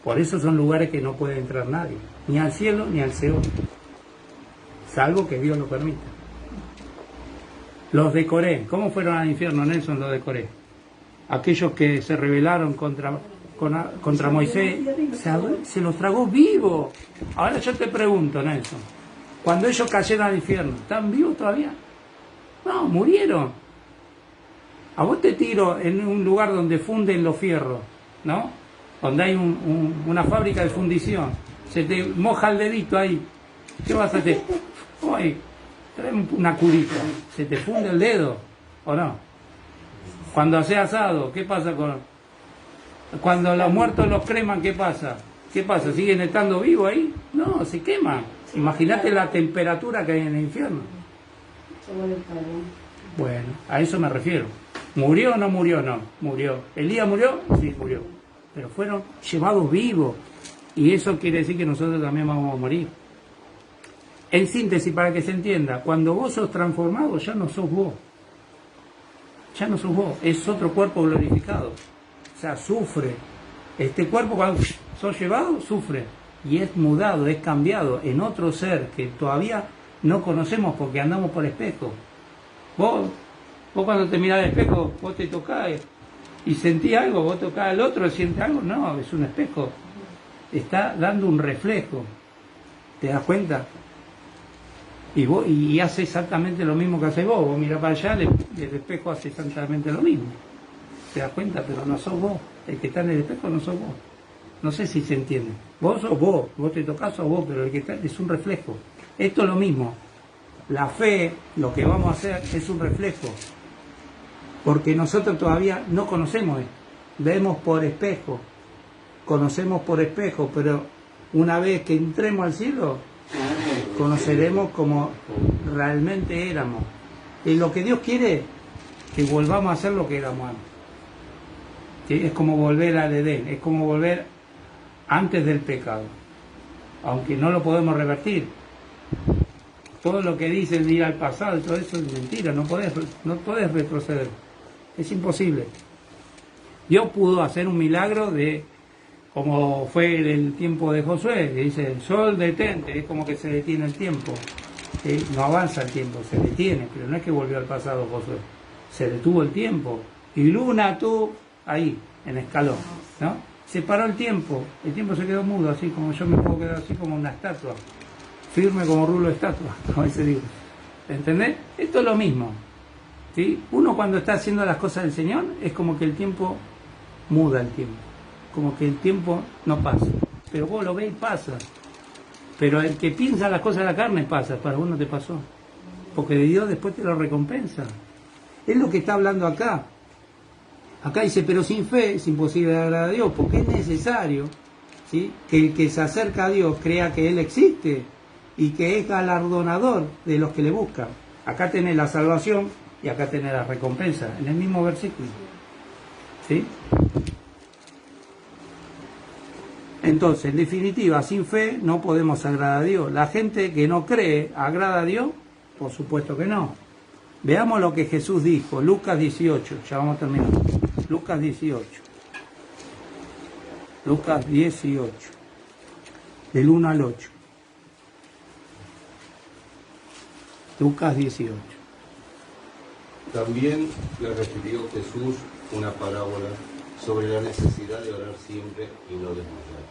Por eso son lugares que no puede entrar nadie, ni al cielo ni al Seol, salvo que Dios lo permita. Los de Coré, ¿cómo fueron al infierno, Nelson, los de Coré? Aquellos que se rebelaron contra Moisés, se los tragó vivos. Ahora yo te pregunto, Nelson, cuando ellos cayeron al infierno, ¿están vivos todavía? No, murieron. A vos te tiro en un lugar donde funden los fierros, ¿no? Donde hay una fábrica de fundición, se te moja el dedito ahí, ¿qué vas a hacer? Oye, trae una curita, se te funde el dedo, ¿o no? Cuando hace asado, ¿qué pasa con...? Cuando los muertos los creman, ¿qué pasa? ¿Qué pasa? ¿Siguen estando vivos ahí? No, se queman. Imagínate la temperatura que hay en el infierno. Bueno, a eso me refiero. ¿Murió o no murió? No, murió. ¿Elías murió? Sí, murió. Pero fueron llevados vivos. Y eso quiere decir que nosotros también vamos a morir. En síntesis, para que se entienda, cuando vos sos transformado, ya no sos vos. Ya no sos vos, es otro cuerpo glorificado. O sea, sufre. Este cuerpo, cuando sos llevado, sufre. Y es mudado, es cambiado en otro ser que todavía no conocemos porque andamos por espejo. Vos cuando te mirás al espejo, vos te tocás y sentís algo, vos tocás al otro, sientes algo. No, es un espejo. Está dando un reflejo. ¿Te das cuenta? Y hace exactamente lo mismo que hace vos. Vos mirás para allá, el espejo hace exactamente lo mismo. ¿Te das cuenta? Pero no sos vos. El que está en el espejo no sos vos. No sé si se entiende. Vos sos vos te tocás sos vos, pero el que está es un reflejo. Esto es lo mismo. La fe, lo que vamos a hacer es un reflejo. Porque nosotros todavía no conocemos esto. Vemos por espejo, conocemos por espejo, pero una vez que entremos al cielo, conoceremos como realmente éramos. Y lo que Dios quiere, que volvamos a ser lo que éramos antes. ¿Sí? Es como volver al Edén, es como volver antes del pecado. Aunque no lo podemos revertir. Todo lo que dicen de ir al pasado, todo eso es mentira, no podés retroceder. Es imposible. Dios pudo hacer un milagro como fue el tiempo de Josué, que dice, el sol detente, es como que se detiene el tiempo. ¿Sí? No avanza el tiempo, se detiene, pero no es que volvió al pasado Josué. Se detuvo el tiempo. Y Luna, tú, ahí, en escalón, ¿no? Se paró el tiempo se quedó mudo, así como yo me puedo quedar así como una estatua, firme como rulo de estatua, como dice Dios. ¿Entendés? Esto es lo mismo. ¿Sí? Uno cuando está haciendo las cosas del Señor, es como que el tiempo muda el tiempo, como que el tiempo no pasa, pero vos lo ves y pasa. Pero el que piensa las cosas de la carne pasa, para vos no te pasó, porque de Dios después te lo recompensa. Es lo que está hablando acá. Acá dice, pero sin fe es imposible agradar a Dios, porque es necesario, ¿sí?, que el que se acerca a Dios crea que Él existe y que es galardonador de los que le buscan. Acá tenés la salvación y acá tenés la recompensa, en el mismo versículo. ¿Sí? Entonces, en definitiva, sin fe no podemos agradar a Dios. La gente que no cree, ¿agrada a Dios? Por supuesto que no. Veamos lo que Jesús dijo, Lucas 18, ya vamos a terminar. Lucas 18. Lucas 18, del 1 al 8. Lucas 18. También le refirió Jesús una parábola sobre la necesidad de orar siempre y no desmayar.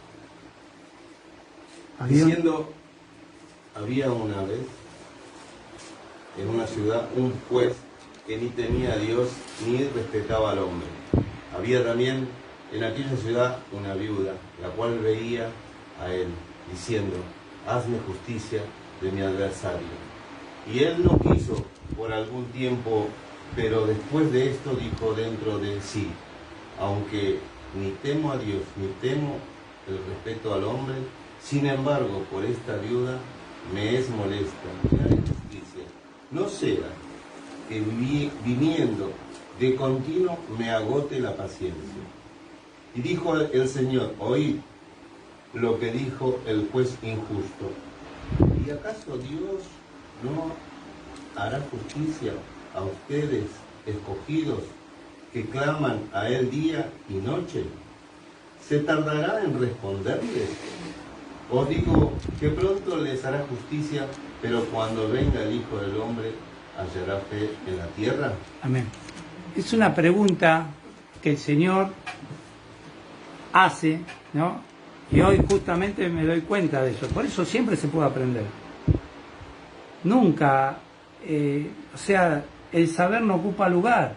Diciendo, había una vez en una ciudad un juez que ni temía a Dios ni respetaba al hombre. Había también en aquella ciudad una viuda, la cual veía a él, diciendo, hazme justicia de mi adversario. Y él no quiso por algún tiempo, pero después de esto dijo dentro de sí, aunque ni temo a Dios, ni temo el respeto al hombre, sin embargo, por esta viuda me es molesta, me haré justicia. No sea que viniendo de continuo me agote la paciencia. Y dijo el Señor, oíd lo que dijo el juez injusto. ¿Y acaso Dios no hará justicia a ustedes, escogidos, que claman a Él día y noche? ¿Se tardará en responderles? Os digo que pronto les hará justicia, pero cuando venga el Hijo del Hombre, ¿hallará fe en la tierra? Amén. Es una pregunta que el Señor hace, ¿no? Y hoy justamente me doy cuenta de eso. Por eso siempre se puede aprender. Nunca, o sea, el saber no ocupa lugar.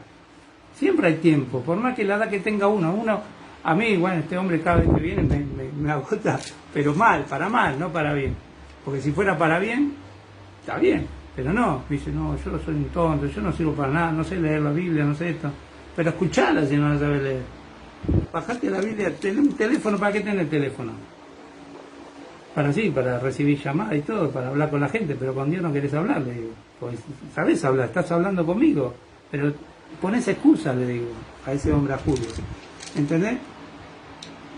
Siempre hay tiempo, por más que la edad que tenga uno, a mí, bueno, este hombre cada vez que viene me agota, pero mal, no para bien. Porque si fuera para bien, está bien, pero no. Me dice, no, yo soy un tonto, yo no sirvo para nada, no sé leer la Biblia, no sé esto. Pero escuchala si no la sabes leer. Bajate la Biblia, tenés un teléfono, ¿para qué tenés el teléfono? Para recibir llamadas y todo, para hablar con la gente, pero con Dios no querés hablar, le digo. Pues, ¿sabés hablar? Estás hablando conmigo, pero ponés excusa, le digo, a ese hombre, a Julio. ¿Entendés?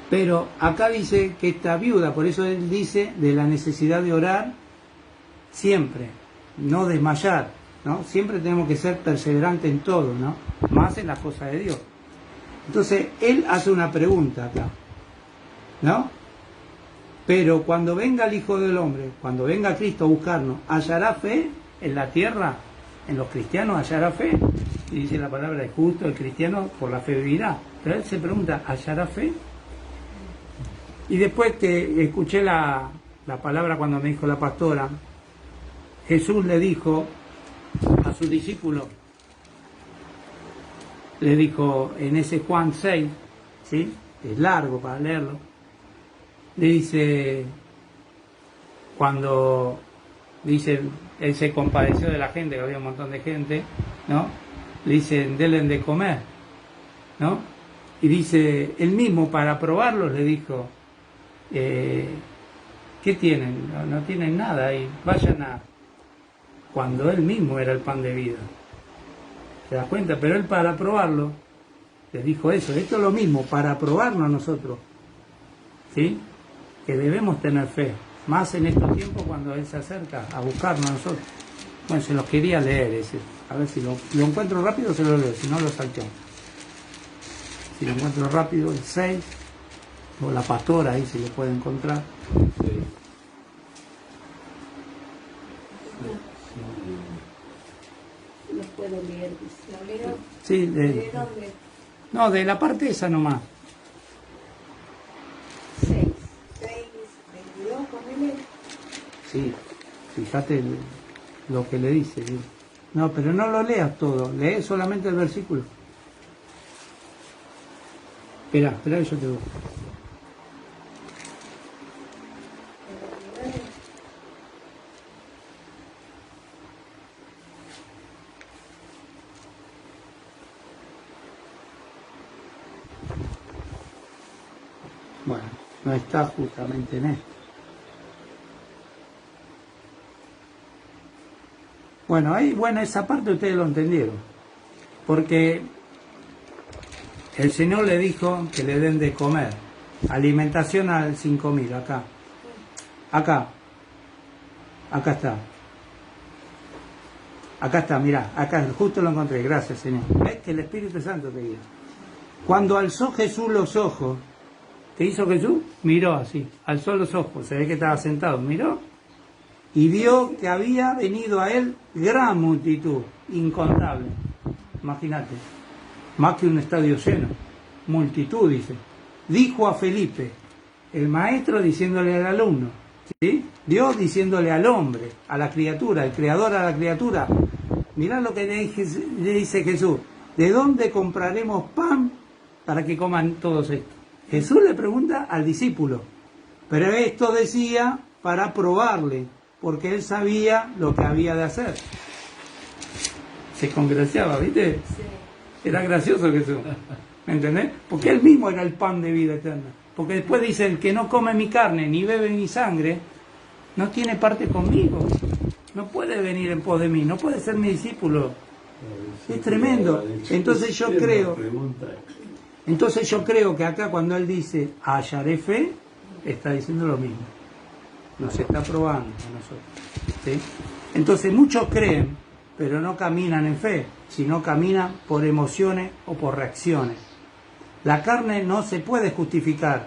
Pero acá dice que esta viuda, por eso él dice de la necesidad de orar siempre, no desmayar, ¿no? Siempre tenemos que ser perseverantes en todo, ¿no? Más en las cosas de Dios. Entonces, él hace una pregunta acá, ¿no? Pero cuando venga el Hijo del Hombre, cuando venga Cristo a buscarnos, ¿hallará fe en la tierra? ¿En los cristianos hallará fe? Y dice la palabra, es justo, el cristiano por la fe vivirá. Pero él se pregunta, ¿hallará fe? Y después que escuché la palabra cuando me dijo la pastora, Jesús le dijo a sus discípulos, le dijo en ese Juan 6, ¿sí? Es largo para leerlo, le dice, cuando dice, él se compadeció de la gente, que había un montón de gente, ¿no? le dicen, denle de comer, ¿no? Y dice, él mismo para probarlos le dijo, ¿qué tienen? No tienen nada ahí, vayan a... Cuando él mismo era el pan de vida. ¿Te das cuenta? Pero él para probarlo les dijo eso. Esto es lo mismo, para probarnos a nosotros, ¿sí? Que debemos tener fe, más en estos tiempos cuando él se acerca a buscarnos a nosotros. Bueno, se los quería leer ese. A ver si lo encuentro rápido, se lo leo, si no lo salteo. Si lo encuentro rápido, el 6, o la pastora ahí se lo puede encontrar. Los puedo leer, dice. ¿Lo leo? Sí, ¿De dónde? no, de la parte esa nomás. 6, 22, ponele. Sí, fíjate lo que le dice. ¿Sí? No, pero no lo leas todo, lee solamente el versículo. Espera, yo te busco. Bueno, no está justamente en esto. Bueno, ahí, esa parte ustedes lo entendieron. Porque el Señor le dijo que le den de comer. Alimentación al 5.000, acá. Acá está. Acá está, mirá, acá justo lo encontré, gracias Señor. ¿Ves que el Espíritu Santo te guía? Cuando alzó Jesús los ojos, ¿qué hizo Jesús? Miró así, alzó los ojos, se ve que estaba sentado, miró y vio que había venido a él gran multitud, incontable. Imagínate, más que un estadio lleno, multitud, dice. Dijo a Felipe, el maestro diciéndole al alumno, ¿sí? Dios diciéndole al hombre, a la criatura, el creador a la criatura, mirá lo que le dice Jesús, ¿de dónde compraremos pan para que coman todos estos? Jesús le pregunta al discípulo, pero esto decía para probarle, porque él sabía lo que había de hacer. Se congraciaba, ¿viste? Sí. Era gracioso Jesús, ¿me entendés? Porque él mismo era el pan de vida eterna. Porque después dice, el que no come mi carne ni bebe mi sangre, no tiene parte conmigo. No puede venir en pos de mí, no puede ser mi discípulo. Es tremendo. Entonces yo creo que acá cuando él dice, hallaré fe, está diciendo lo mismo. Nos está probando a nosotros, ¿sí? Entonces muchos creen, pero no caminan en fe, sino caminan por emociones o por reacciones. La carne no se puede justificar,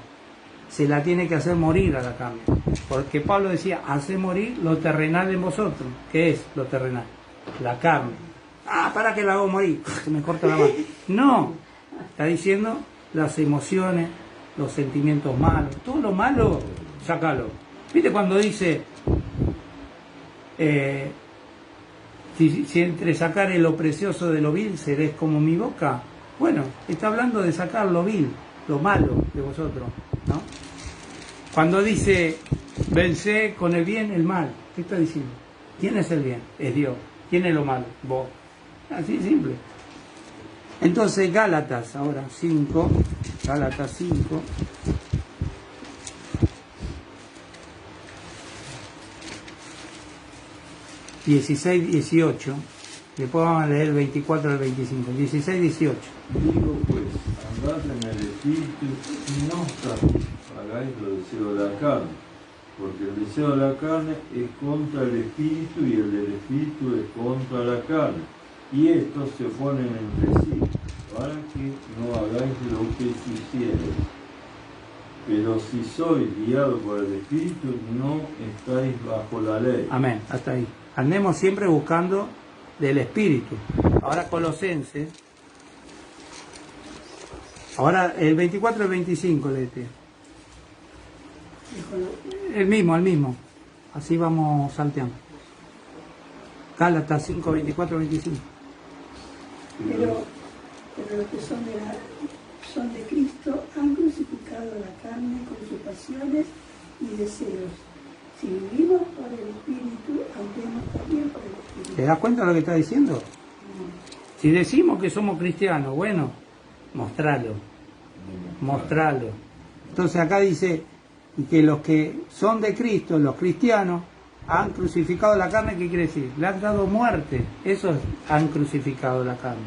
se la tiene que hacer morir a la carne. Porque Pablo decía, hace morir lo terrenal en vosotros. ¿Qué es lo terrenal? La carne. Para que la hago morir, se me corta la mano. No, está diciendo las emociones, los sentimientos malos, todo lo malo, sácalo. ¿Viste cuando dice, si entre sacar lo precioso de lo vil seréis como mi boca? Bueno, está hablando de sacar lo vil, lo malo de vosotros, ¿no? Cuando dice, vencé con el bien el mal, ¿qué está diciendo? ¿Quién es el bien? Es Dios. ¿Quién es lo malo? Vos. Así simple. Entonces Gálatas, ahora 5, Gálatas 5. 16, 18, después vamos a leer el 24 al 25, 16, 18. Digo pues, andad en el espíritu y no satisfagáis los deseos de la carne, porque el deseo de la carne es contra el espíritu y el del espíritu es contra la carne, y estos se oponen entre sí, para que no hagáis lo que quisierais. Pero si sois guiados por el espíritu, no estáis bajo la ley. Amén, hasta ahí. Andemos siempre buscando del Espíritu. Ahora Colosenses. Ahora el 24 y el 25, léete. El mismo. Así vamos salteando. Gálatas 5, 24, 25. Pero los que son de Cristo han crucificado la carne con sus pasiones y deseos. Si vivimos por el Espíritu, andemos también por el Espíritu. ¿Te das cuenta de lo que está diciendo? Si decimos que somos cristianos, bueno, mostralo. Entonces acá dice que los que son de Cristo, los cristianos, han crucificado la carne. ¿Qué quiere decir? Le han dado muerte. Eso han crucificado la carne.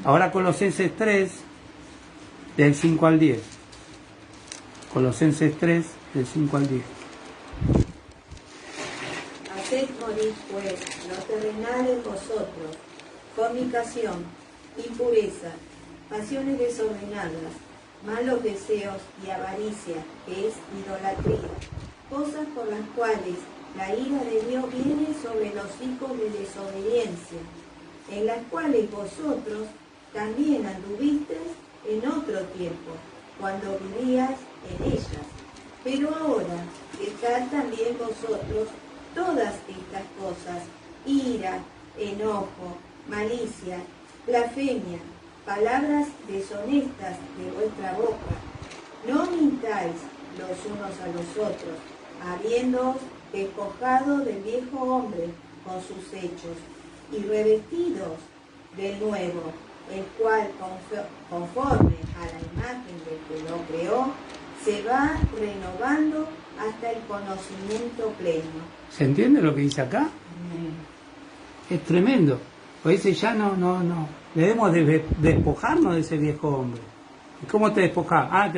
Ahora Colosenses 3, del 5 al 10. Colosenses 3, del 5 al 10. Haced morir, pues, lo terrenal en vosotros: fornicación, impureza, pasiones desordenadas, malos deseos y avaricia, que es idolatría, cosas por las cuales la ira de Dios viene sobre los hijos de desobediencia, en las cuales vosotros también anduvisteis en otro tiempo, cuando vivíais en ellas. Pero ahora dejad también vosotros todas estas cosas: ira, enojo, malicia, blasfemia, palabras deshonestas de vuestra boca. No mintáis los unos a los otros, habiéndoos despojado del viejo hombre con sus hechos, y revestidos del nuevo, el cual, conforme a la imagen del que lo creó, se va renovando hasta el conocimiento pleno. ¿Se entiende lo que dice acá? Es tremendo. Pues dice, ya no. Debemos despojarnos de ese viejo hombre. ¿Y cómo te despojas?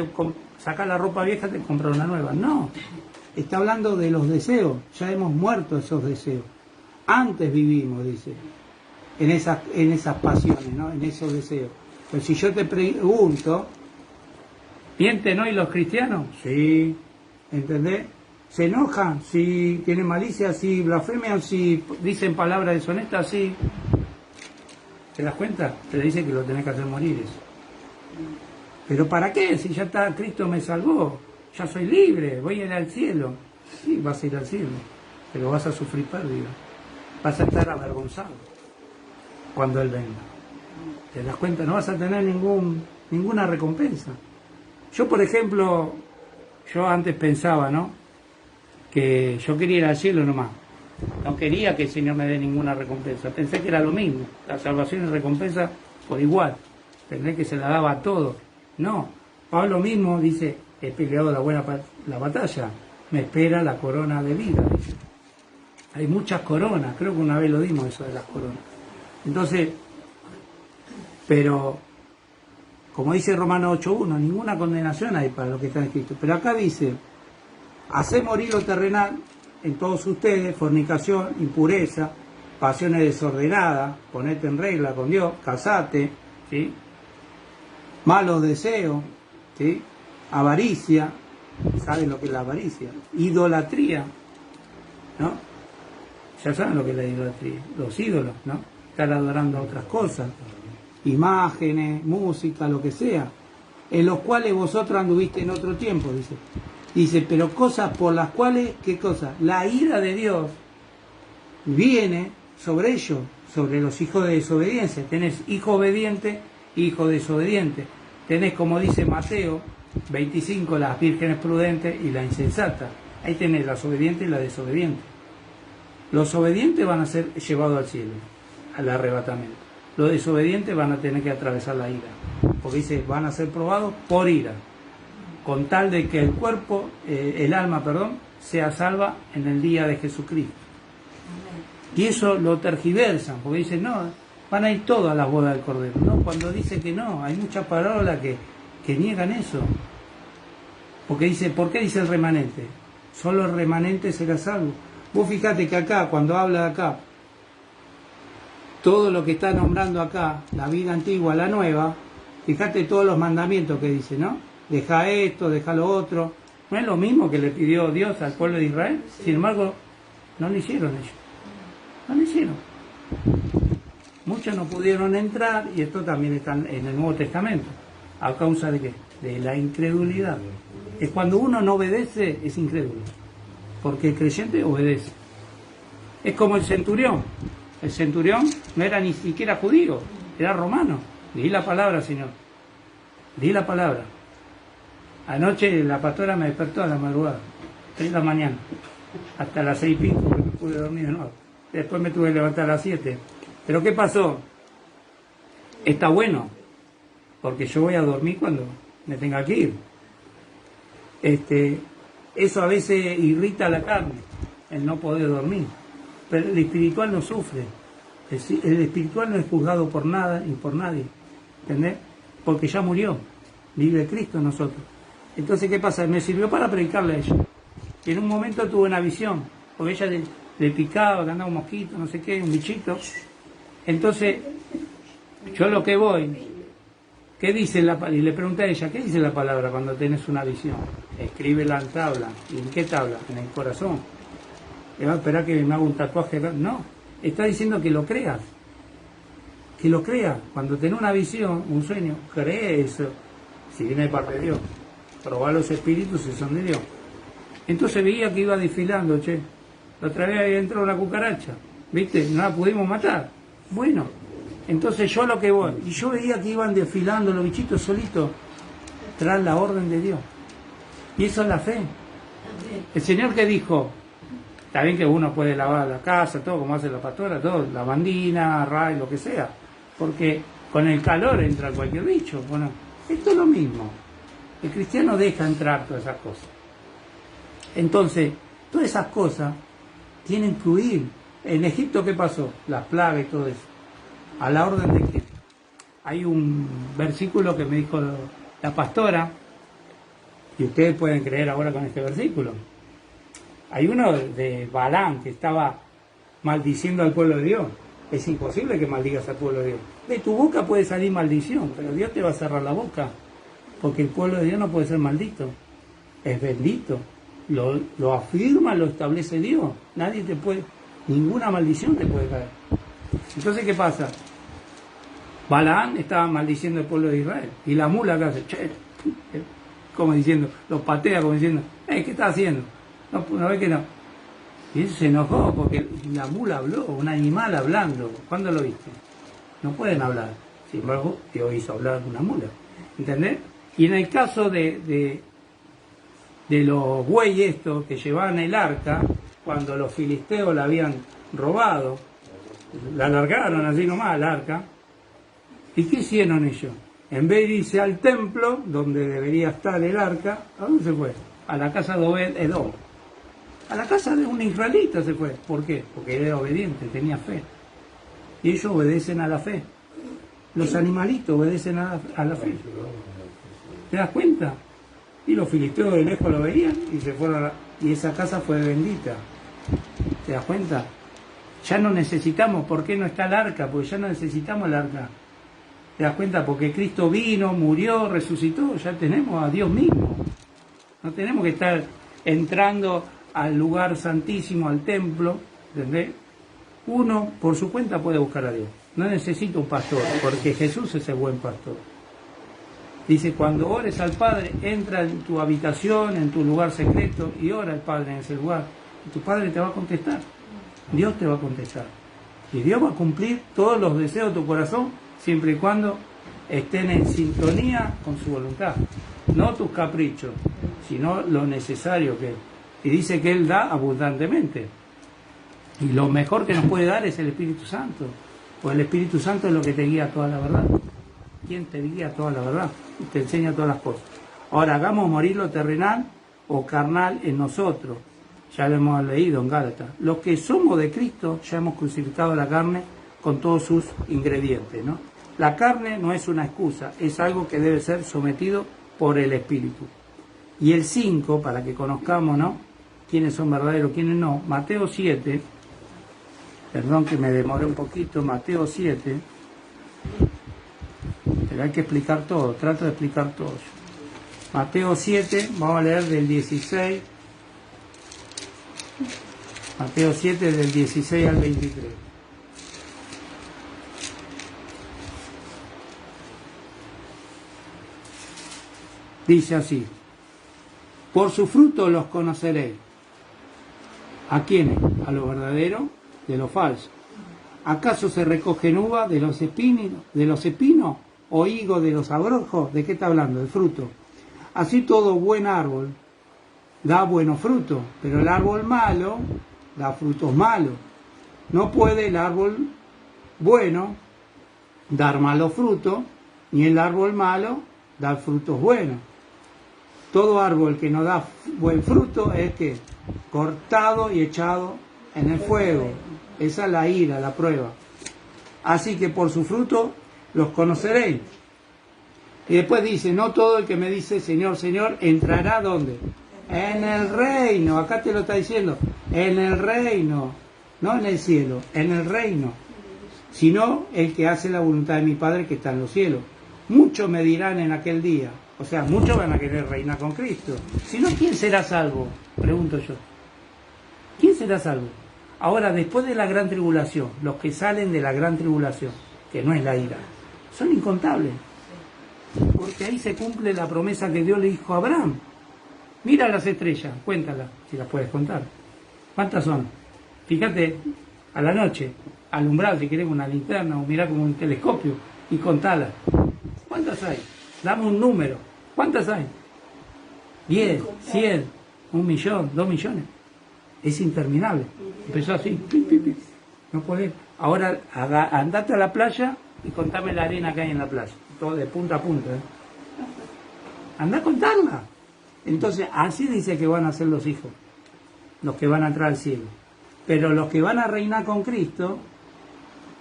Sacás la ropa vieja, te compras una nueva. No. Está hablando de los deseos. Ya hemos muerto esos deseos. Antes vivimos, dice, en esas pasiones, ¿no? En esos deseos. Pero si yo te pregunto, ¿mienten hoy los cristianos? Sí. ¿Entendés? ¿Se enojan? Sí. ¿Tienen malicia? Sí. ¿Blasfemian? Sí. ¿Dicen palabras deshonestas? Sí. ¿Te das cuenta? Te dice que lo tenés que hacer morir eso. ¿Pero para qué? Si ya está, Cristo me salvó. Ya soy libre, voy a ir al cielo. Sí, vas a ir al cielo, pero vas a sufrir pérdida. Vas a estar avergonzado cuando Él venga. ¿Te das cuenta? No vas a tener ninguna recompensa. Yo, por ejemplo, antes pensaba, ¿no?, que yo quería ir al cielo nomás. No quería que el Señor me dé ninguna recompensa. Pensé que era lo mismo. La salvación y recompensa por igual. Pensé que se la daba a todos. No. Pablo mismo dice, he peleado la batalla. Me espera la corona de vida. Dice. Hay muchas coronas. Creo que una vez lo dimos eso de las coronas. Entonces, pero, como dice Romanos 8.1, ninguna condenación hay para los que están escritos. Pero acá dice, haced morir lo terrenal en todos ustedes: fornicación, impureza, pasiones desordenadas, ponete en regla con Dios, casate, ¿sí?, malos deseos, ¿sí?, avaricia. ¿Saben lo que es la avaricia? Idolatría, ¿no? Ya saben lo que es la idolatría, los ídolos, ¿no? Estar adorando a otras cosas, imágenes, música, lo que sea, en los cuales vosotros anduviste en otro tiempo, dice. Dice, pero cosas por las cuales, ¿qué cosa? La ira de Dios viene sobre ellos, sobre los hijos de desobediencia. Tenés hijo obediente, hijo desobediente. Tenés, como dice Mateo 25, las vírgenes prudentes y la insensata. Ahí tenés las obedientes y las desobedientes. Los obedientes van a ser llevados al cielo, al arrebatamiento. Los desobedientes van a tener que atravesar la ira, porque dice, van a ser probados por ira, con tal de que el cuerpo, el alma, sea salva en el día de Jesucristo. Y eso lo tergiversan, porque dicen, no, van a ir todos a las bodas del Cordero. No, cuando dice que no, hay muchas palabras que niegan eso. Porque dice, ¿por qué dice el remanente? Solo el remanente será salvo. Vos fijate que acá, cuando habla de acá, todo lo que está nombrando acá, la vida antigua, la nueva, fíjate todos los mandamientos que dice, ¿no? Deja esto, deja lo otro. ¿No es lo mismo que le pidió Dios al pueblo de Israel? Sin embargo, no lo hicieron ellos. No lo hicieron. Muchos no pudieron entrar, y esto también está en el Nuevo Testamento. ¿A causa de qué? De la incredulidad. Es cuando uno no obedece, es incrédulo. Porque el creyente obedece. Es como el centurión. El centurión no era ni siquiera judío, era romano. Di la palabra, Señor. Di la palabra. Anoche la pastora me despertó a la madrugada, 3 de la mañana, hasta las 6:05, porque no pude dormir de nuevo. Después me tuve que levantar a las 7. ¿Pero qué pasó? está bueno, porque yo voy a dormir cuando me tenga que ir. Eso a veces irrita a la carne, el no poder dormir, pero el espiritual no sufre. El espiritual no es juzgado por nada y por nadie, ¿entendés? Porque ya murió, vive Cristo en nosotros. Entonces, ¿qué pasa? Me sirvió para predicarle a ella. Y en un momento tuve una visión, porque ella le picaba, que andaba un mosquito, no sé qué, un bichito. Entonces, yo lo que voy, ¿qué dice y le pregunté a ella, ¿qué dice la palabra cuando tenés una visión? Escríbela en tabla. ¿Y en qué tabla? En el corazón. ¿Le va a esperar que me haga un tatuaje? No, está diciendo que lo creas. Que lo creas. Cuando tenés una visión, un sueño, cree eso. Si viene de parte de Dios. Probar los espíritus si son de Dios. Entonces veía que iba desfilando, che. La otra vez había entrado una cucaracha. ¿Viste? No la pudimos matar. Bueno, entonces yo lo que voy. Y yo veía que iban desfilando los bichitos solitos tras la orden de Dios. Y eso es la fe. El Señor que dijo, está bien que uno puede lavar la casa, todo como hace la pastora, todo, lavandina, ray, lo que sea. Porque con el calor entra cualquier bicho. Bueno, esto es lo mismo. El cristiano deja entrar todas esas cosas. Entonces, todas esas cosas tienen que huir. En Egipto, ¿qué pasó? Las plagas y todo eso. ¿A la orden de qué? Hay un versículo que me dijo la pastora, y ustedes pueden creer ahora con este versículo. Hay uno de Balaam que estaba maldiciendo al pueblo de Dios. Es imposible que maldigas al pueblo de Dios. De tu boca puede salir maldición, pero Dios te va a cerrar la boca. Porque el pueblo de Dios no puede ser maldito. Es bendito. Lo afirma, lo establece Dios. Nadie te puede, ninguna maldición te puede caer. Entonces, ¿qué pasa? Balaam estaba maldiciendo al pueblo de Israel. Y la mula que hace, che, como diciendo, los patea como diciendo, ¿qué está haciendo? No ve que no. Y él se enojó porque la mula habló, un animal hablando. ¿Cuándo lo viste? No pueden hablar. Sin embargo, Dios hizo hablar una mula. ¿Entendés? Y en el caso de los bueyes estos que llevaban el arca, cuando los filisteos la habían robado, la largaron así nomás al arca. ¿Y qué hicieron ellos? En vez de irse al templo, donde debería estar el arca, ¿a dónde se fue? A la casa de Obed-Edom. A la casa de un israelita se fue. ¿Por qué? Porque era obediente, tenía fe. Y ellos obedecen a la fe. Los animalitos obedecen a la fe. ¿Te das cuenta? Y los filisteos de lejos lo veían y se fueron y esa casa fue bendita. ¿Te das cuenta? Ya no necesitamos, ¿por qué no está el arca? Porque ya no necesitamos el arca. ¿Te das cuenta? Porque Cristo vino, murió, resucitó, ya tenemos a Dios mismo. No tenemos que estar entrando al lugar santísimo, al templo, ¿entendés? Uno por su cuenta puede buscar a Dios. No necesita un pastor, porque Jesús es el buen pastor. Dice, cuando ores al Padre, entra en tu habitación, en tu lugar secreto, y ora al Padre en ese lugar. Y tu Padre te va a contestar. Dios te va a contestar. Y Dios va a cumplir todos los deseos de tu corazón, siempre y cuando estén en sintonía con su voluntad. No tus caprichos, sino lo necesario que Él. Y dice que Él da abundantemente. Y lo mejor que nos puede dar es el Espíritu Santo. Pues el Espíritu Santo es lo que te guía a toda la verdad. ¿Quién te guía a toda la verdad? Y te enseña todas las cosas. Ahora, hagamos morir lo terrenal o carnal en nosotros. Ya lo hemos leído en Gálatas. Los que somos de Cristo ya hemos crucificado la carne con todos sus ingredientes, ¿no? La carne no es una excusa, es algo que debe ser sometido por el Espíritu. Y el 5, para que conozcamos, ¿no?, quiénes son verdaderos, quiénes no. Mateo 7, perdón que me demoré un poquito, Mateo 7, pero hay que explicar todo, trato de explicar todo. Mateo 7, vamos a leer del 16, Mateo 7 del 16 al 23. Dice así: por su fruto los conoceréis. ¿A quiénes? A los verdaderos de los falsos. ¿Acaso se recogen uvas de los espinos o higo de los abrojos? ¿De qué está hablando? El fruto. Así todo buen árbol da buenos frutos, pero el árbol malo da frutos malos. No puede el árbol bueno dar malos frutos, ni el árbol malo dar frutos buenos. Todo árbol que no da buen fruto es que cortado y echado en el fuego. Esa es la ira, la prueba. Así que por su fruto los conoceréis. Y después dice, no todo el que me dice Señor, Señor, entrará ¿dónde? En el reino. Acá te lo está diciendo. En el reino. No en el cielo, en el reino. Sino el que hace la voluntad de mi Padre que está en los cielos. Muchos me dirán en aquel día. O sea, muchos van a querer reinar con Cristo. Si no, ¿quién será salvo? Pregunto yo. ¿Quién será salvo? Ahora, después de la gran tribulación, los que salen de la gran tribulación, que no es la ira, son incontables. Porque ahí se cumple la promesa que Dios le dijo a Abraham. Mira las estrellas, cuéntalas, si las puedes contar. ¿Cuántas son? Fíjate, a la noche, alumbrado si querés con una linterna o mirá con un telescopio y contalas. ¿Cuántas hay? Dame un número. ¿Cuántas hay? 10, 100, 1 millón, 2 millones. Es interminable. Empezó así. No podés. Ahora andate a la playa y contame la arena que hay en la playa. Todo de punta a punta. Andá a contarla. Entonces, así dice que van a ser los hijos. Los que van a entrar al cielo. Pero los que van a reinar con Cristo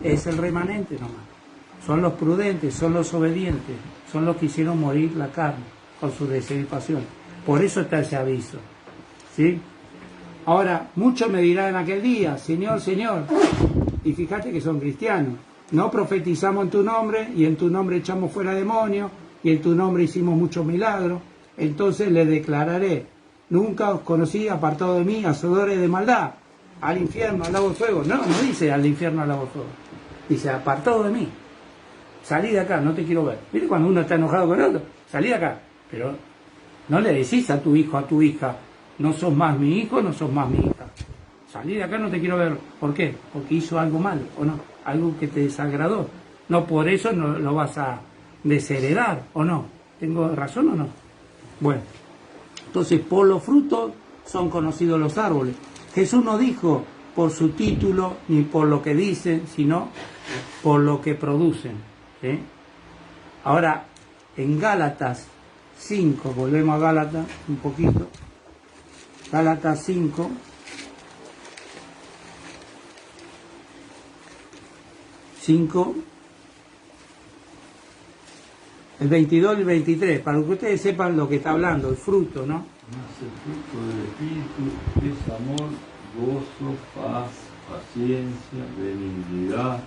es el remanente nomás. Son los prudentes, son los obedientes, son los que hicieron morir la carne con su deseo y pasión. Por eso está ese aviso. ¿Sí? Ahora, muchos me dirán en aquel día, Señor, Señor, y fíjate que son cristianos, no profetizamos en tu nombre, y en tu nombre echamos fuera demonios, y en tu nombre hicimos muchos milagros, entonces les declararé, nunca os conocí, apartado de mí, hacedores de maldad, al infierno, al lago de fuego. No, no dice al infierno, al lago de fuego, dice apartado de mí, salí de acá, no te quiero ver. ¿Viste cuando uno está enojado con otro? Salí de acá, pero no le decís a tu hijo, a tu hija, no sos más mi hijo, no sos más mi hija. Salí de acá, no te quiero ver. ¿Por qué? Porque hizo algo malo, ¿o no? Algo que te desagradó. No por eso no lo vas a desheredar, ¿o no? ¿Tengo razón o no? Bueno, entonces por los frutos son conocidos los árboles. Jesús no dijo por su título ni por lo que dicen, sino por lo que producen. ¿Sí? Ahora, en Gálatas 5, volvemos a Gálatas un poquito. Gálatas 5, el 22 y el 23, para que ustedes sepan lo que está hablando, el fruto, ¿no? Mas el fruto del Espíritu es amor, gozo, paz, paciencia, benignidad,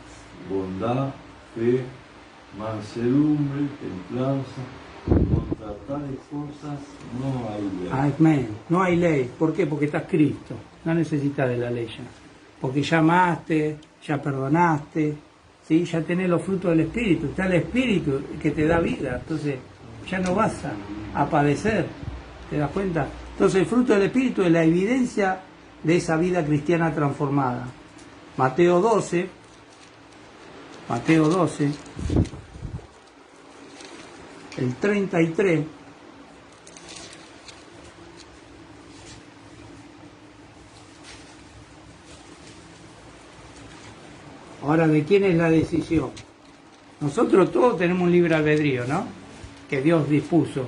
bondad, fe, mansedumbre, templanza. Contra tales cosas no hay ley. Amén. No hay ley. ¿Por qué? Porque estás Cristo. No necesitas de la ley ya. Porque ya amaste, ya perdonaste, ¿sí? Ya tenés los frutos del Espíritu. Está el Espíritu que te da vida. Entonces ya no vas a padecer. ¿Te das cuenta? Entonces el fruto del Espíritu es la evidencia de esa vida cristiana transformada. Mateo 12. El 33, ahora, ¿de quién es la decisión? Nosotros todos tenemos un libre albedrío, ¿no? Que Dios dispuso,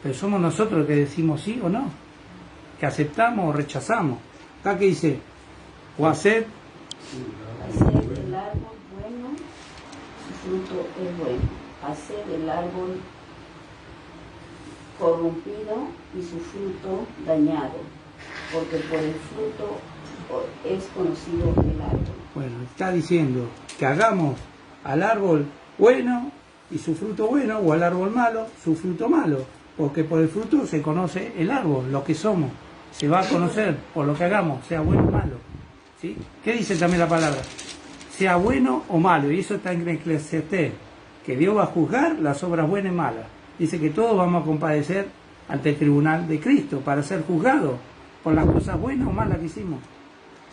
pero somos nosotros que decimos sí o no, que aceptamos o rechazamos. Acá que dice, o hacer El árbol bueno, su fruto es bueno. Hacer el árbol corrompido y su fruto dañado, porque por el fruto es conocido el árbol. Bueno, está diciendo que hagamos al árbol bueno y su fruto bueno, o al árbol malo, su fruto malo, porque por el fruto se conoce el árbol, lo que somos, se va a conocer por lo que hagamos, sea bueno o malo. ¿Sí? ¿Qué dice también la palabra? Sea bueno o malo, y eso está en Eclesiastés, que Dios va a juzgar las obras buenas y malas. Dice que todos vamos a compadecer ante el tribunal de Cristo para ser juzgados por las cosas buenas o malas que hicimos.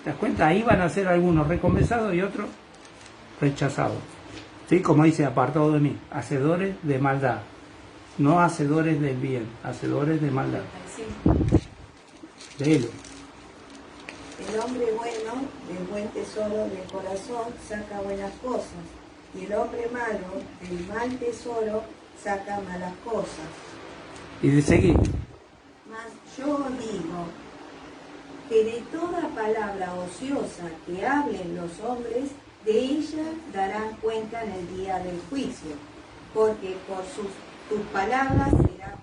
¿Te das cuenta? Ahí van a ser algunos recompensados y otros rechazados. ¿Sí? Como dice, apartado de mí, hacedores de maldad. No hacedores del bien, hacedores de maldad. Léelo. El hombre bueno, del buen tesoro del corazón, saca buenas cosas, y el hombre malo del mal tesoro saca malas cosas. Y de seguir. Mas yo os digo que de toda palabra ociosa que hablen los hombres, de ella darán cuenta en el día del juicio, porque por tus palabras serás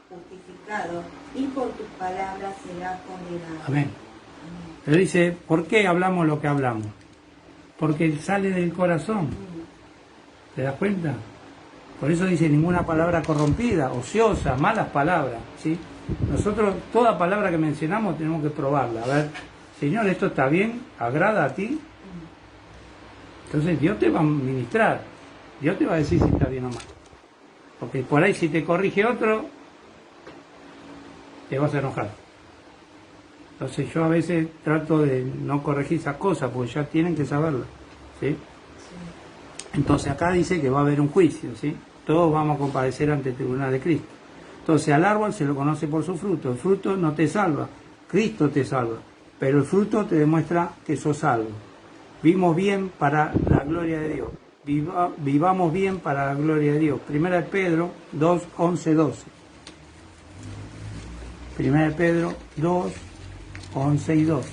justificado y por tus palabras serás condenado. Amén. Pero dice, ¿por qué hablamos lo que hablamos? Porque sale del corazón. ¿Te das cuenta? Por eso dice ninguna palabra corrompida, ociosa, malas palabras, ¿sí? Nosotros, toda palabra que mencionamos tenemos que probarla. A ver, Señor, ¿esto está bien? ¿Agrada a ti? Entonces Dios te va a ministrar. Dios te va a decir si está bien o mal. Porque por ahí si te corrige otro, te vas a enojar. Entonces yo a veces trato de no corregir esas cosas, porque ya tienen que saberlas, ¿sí? Entonces acá dice que va a haber un juicio, ¿sí? Todos vamos a comparecer ante el tribunal de Cristo. Entonces al árbol se lo conoce por su fruto. El fruto no te salva, Cristo te salva, pero el fruto te demuestra que sos salvo. Vivimos bien para la gloria de Dios. Vivamos bien para la gloria de Dios. Primera de Pedro 2, 11, 12. Primera de Pedro 2, 11 y 12.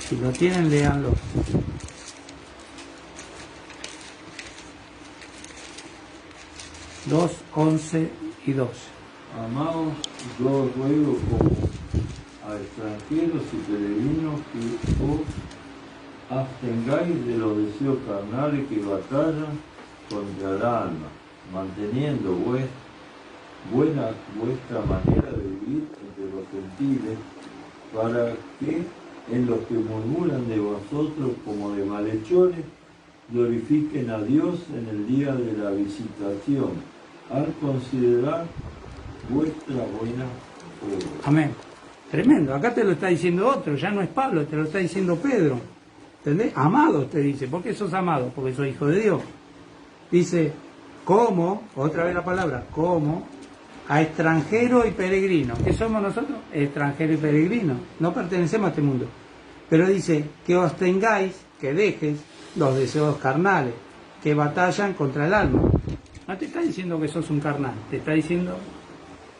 Si lo tienen, léanlo. Dos, 11 y 12. Amados, yo os ruego como a extranjeros y peregrinos que os abstengáis de los deseos carnales que batallan contra el alma, manteniendo vuestra manera de vivir entre los gentiles, para que en los que murmuran de vosotros como de malhechores, glorifiquen a Dios en el día de la visitación, al considerar vuestra buena obra. Amén. Tremendo. Acá te lo está diciendo otro, ya no es Pablo, te lo está diciendo Pedro. ¿Entendés? Amado te dice. ¿Por qué sos amado? Porque sos hijo de Dios. Dice, como, otra vez la palabra, como a extranjero y peregrino. ¿Qué somos nosotros? Extranjero y peregrino. No pertenecemos a este mundo. Pero dice, que os tengáis, que dejes los deseos carnales, que batallan contra el alma. No te está diciendo que sos un carnal, te está diciendo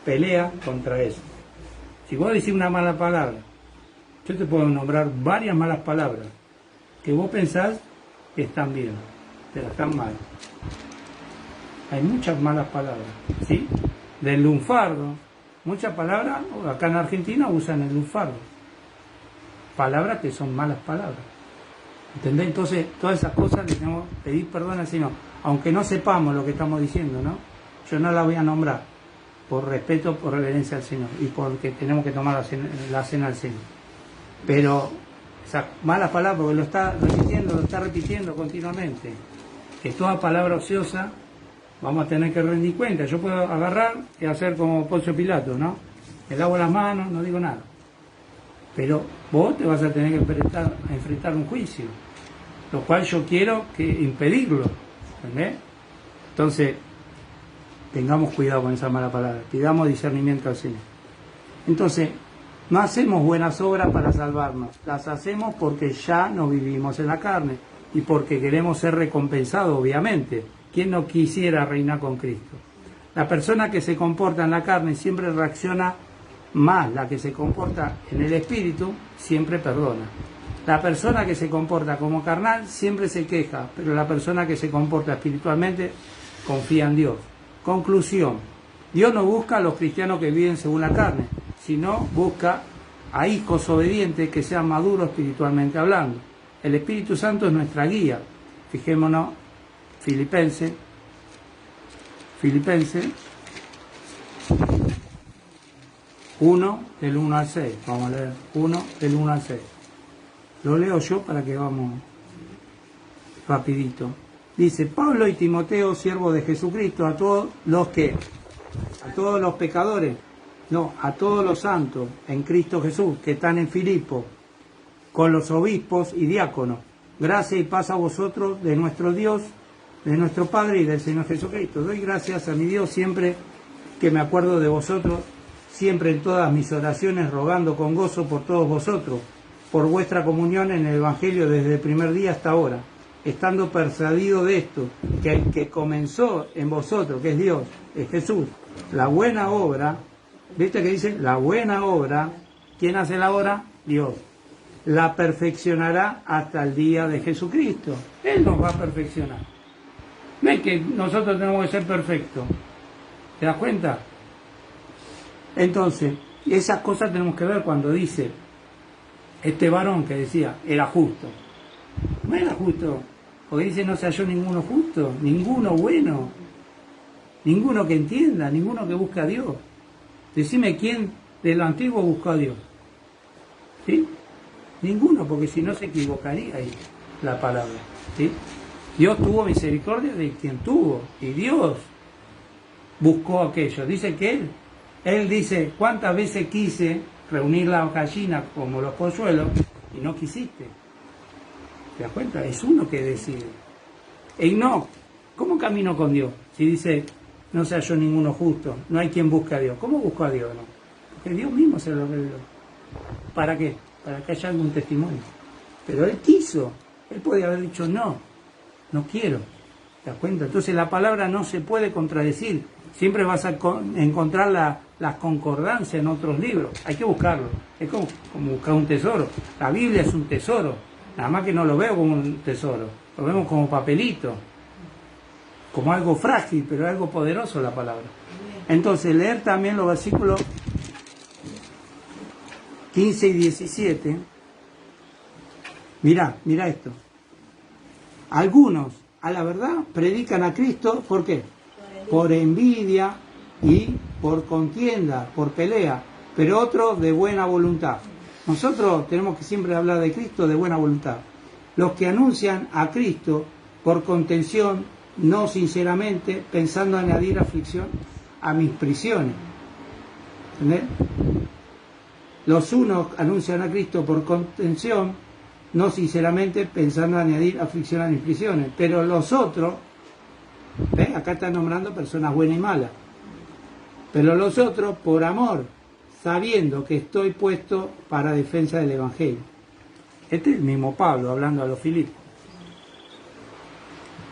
pelea contra eso. Si vos decís una mala palabra, yo te puedo nombrar varias malas palabras que vos pensás que están bien, pero están mal. Hay muchas malas palabras, ¿sí? Del lunfardo, muchas palabras, acá en Argentina usan el lunfardo. Palabras que son malas palabras. ¿Entendés? Entonces, todas esas cosas le tenemos que pedir perdón al Señor. Aunque no sepamos lo que estamos diciendo, ¿no? Yo no la voy a nombrar, por respeto, por reverencia al Señor, y porque tenemos que tomar la cena al Señor. Pero esas malas palabras, porque lo está repitiendo continuamente, que toda palabra ociosa vamos a tener que rendir cuenta. Yo puedo agarrar y hacer como Poncio Pilato, ¿no? Me lavo las manos, no digo nada. Pero vos te vas a tener que enfrentar un juicio, lo cual yo quiero impedirlo, ¿entendés? Entonces, tengamos cuidado con esa mala palabra, pidamos discernimiento al Señor. Entonces, no hacemos buenas obras para salvarnos, las hacemos porque ya no vivimos en la carne y porque queremos ser recompensados, obviamente. ¿Quién no quisiera reinar con Cristo? La persona que se comporta en la carne siempre reacciona más, la que se comporta en el espíritu siempre perdona. La persona que se comporta como carnal siempre se queja, pero la persona que se comporta espiritualmente confía en Dios. Conclusión: Dios no busca a los cristianos que viven según la carne, sino busca a hijos obedientes que sean maduros espiritualmente hablando. El Espíritu Santo es nuestra guía. Fijémonos, Filipenses 1, del 1 al 6. Vamos a leer 1, del 1 al 6. Lo leo yo para que vamos rapidito. Dice: Pablo y Timoteo, siervos de Jesucristo, a todos los pecadores, no, a todos los santos en Cristo Jesús, que están en Filipo, con los obispos y diáconos. Gracia y paz a vosotros de nuestro Dios, de nuestro Padre y del Señor Jesucristo. Doy gracias a mi Dios siempre que me acuerdo de vosotros, siempre en todas mis oraciones, rogando con gozo por todos vosotros, por vuestra comunión en el Evangelio desde el primer día hasta ahora, estando persuadido de esto, que el que comenzó en vosotros, que es Dios, es Jesús, la buena obra, ¿viste que dice? La buena obra, ¿quién hace la obra? Dios. La perfeccionará hasta el día de Jesucristo. Él nos va a perfeccionar. No es que nosotros tenemos que ser perfectos. ¿Te das cuenta? Entonces, esas cosas tenemos que ver cuando dice, este varón que decía, era justo. No era justo, porque dice, no se halló ninguno justo, ninguno bueno, ninguno que entienda, ninguno que busque a Dios. Decime quién de lo antiguo buscó a Dios. ¿Sí? Ninguno, porque si no se equivocaría ahí la palabra. ¿Sí? Dios tuvo misericordia de quien tuvo, y Dios buscó aquello. Dice que Él dice, ¿cuántas veces quise reunir las gallinas como los polluelos y no quisiste? ¿Te das cuenta? Es uno que decide. Enoc, ¿cómo caminó con Dios? Si dice, no se halló ninguno justo, no hay quien busque a Dios. ¿Cómo buscó a Dios? No? Porque Dios mismo se lo reveló. ¿Para qué? Para que haya algún testimonio. Pero Él quiso. Él podía haber dicho, no quiero. ¿Te das cuenta? Entonces la palabra no se puede contradecir. Siempre vas a encontrar las concordancias en otros libros. Hay que buscarlo. Es como buscar un tesoro. La Biblia es un tesoro. Nada más que no lo veo como un tesoro. Lo vemos como papelito. Como algo frágil, pero algo poderoso la palabra. Entonces, leer también los versículos 15 y 17. Mirá esto. Algunos, a la verdad, predican a Cristo, ¿por qué? Por envidia y por contienda, por pelea, pero otros de buena voluntad. Nosotros tenemos que siempre hablar de Cristo de buena voluntad. Los que anuncian a Cristo por contención, no sinceramente, pensando añadir aflicción a mis prisiones. ¿Entendés? Los unos anuncian a Cristo por contención, no sinceramente, pensando añadir aflicción a mis prisiones. Pero los otros, ¿ves? Acá están nombrando personas buenas y malas. Pero los otros, por amor, sabiendo que estoy puesto para defensa del Evangelio. Este es el mismo Pablo hablando a los Filipos.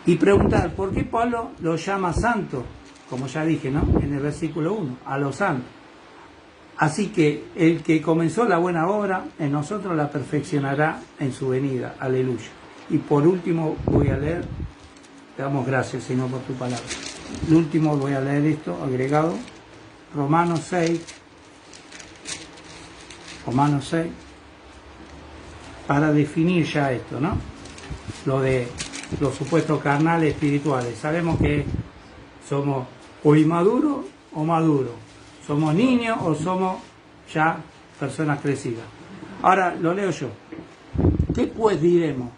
Y preguntar, ¿por qué Pablo los llama santos? Como ya dije, ¿no? En el versículo 1, a los santos. Así que el que comenzó la buena obra en nosotros la perfeccionará en su venida. Aleluya. Y por último voy a leer, te damos gracias, Señor, por tu palabra. El último voy a leer esto, agregado, Romanos 6, para definir ya esto, ¿no? Lo de los supuestos carnales espirituales. Sabemos que somos o inmaduros o maduros. Somos niños o somos ya personas crecidas. Ahora lo leo yo. ¿Qué pues diremos?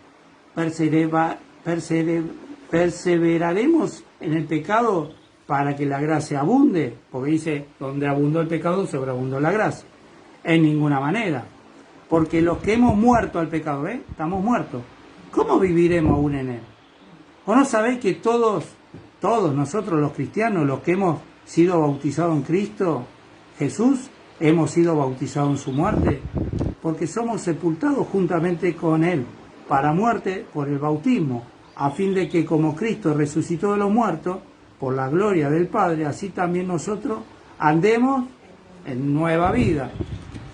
¿Perseveraremos en el pecado para que la gracia abunde? Porque dice, donde abundó el pecado, sobreabundó la gracia. En ninguna manera. Porque los que hemos muerto al pecado, ¿ves? Estamos muertos. ¿Cómo viviremos aún en él? ¿O no sabéis que todos nosotros los cristianos, los que hemos sido bautizados en Cristo Jesús, hemos sido bautizados en su muerte? Porque somos sepultados juntamente con Él para muerte por el bautismo, a fin de que como Cristo resucitó de los muertos, por la gloria del Padre, así también nosotros andemos en nueva vida.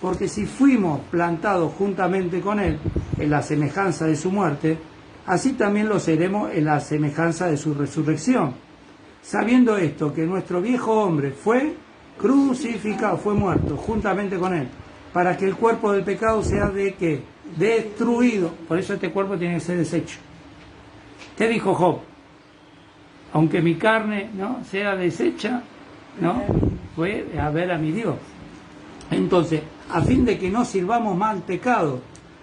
Porque si fuimos plantados juntamente con Él en la semejanza de su muerte, así también lo seremos en la semejanza de su resurrección. Sabiendo esto, que nuestro viejo hombre fue crucificado, fue muerto juntamente con Él, para que el cuerpo del pecado sea de ¿qué? Destruido. Por eso este cuerpo tiene que ser deshecho. ¿Qué dijo Job? Aunque mi carne, ¿no?, sea deshecha, ¿no?, voy a ver a mi Dios. Entonces, a fin de que no sirvamos más al pecado,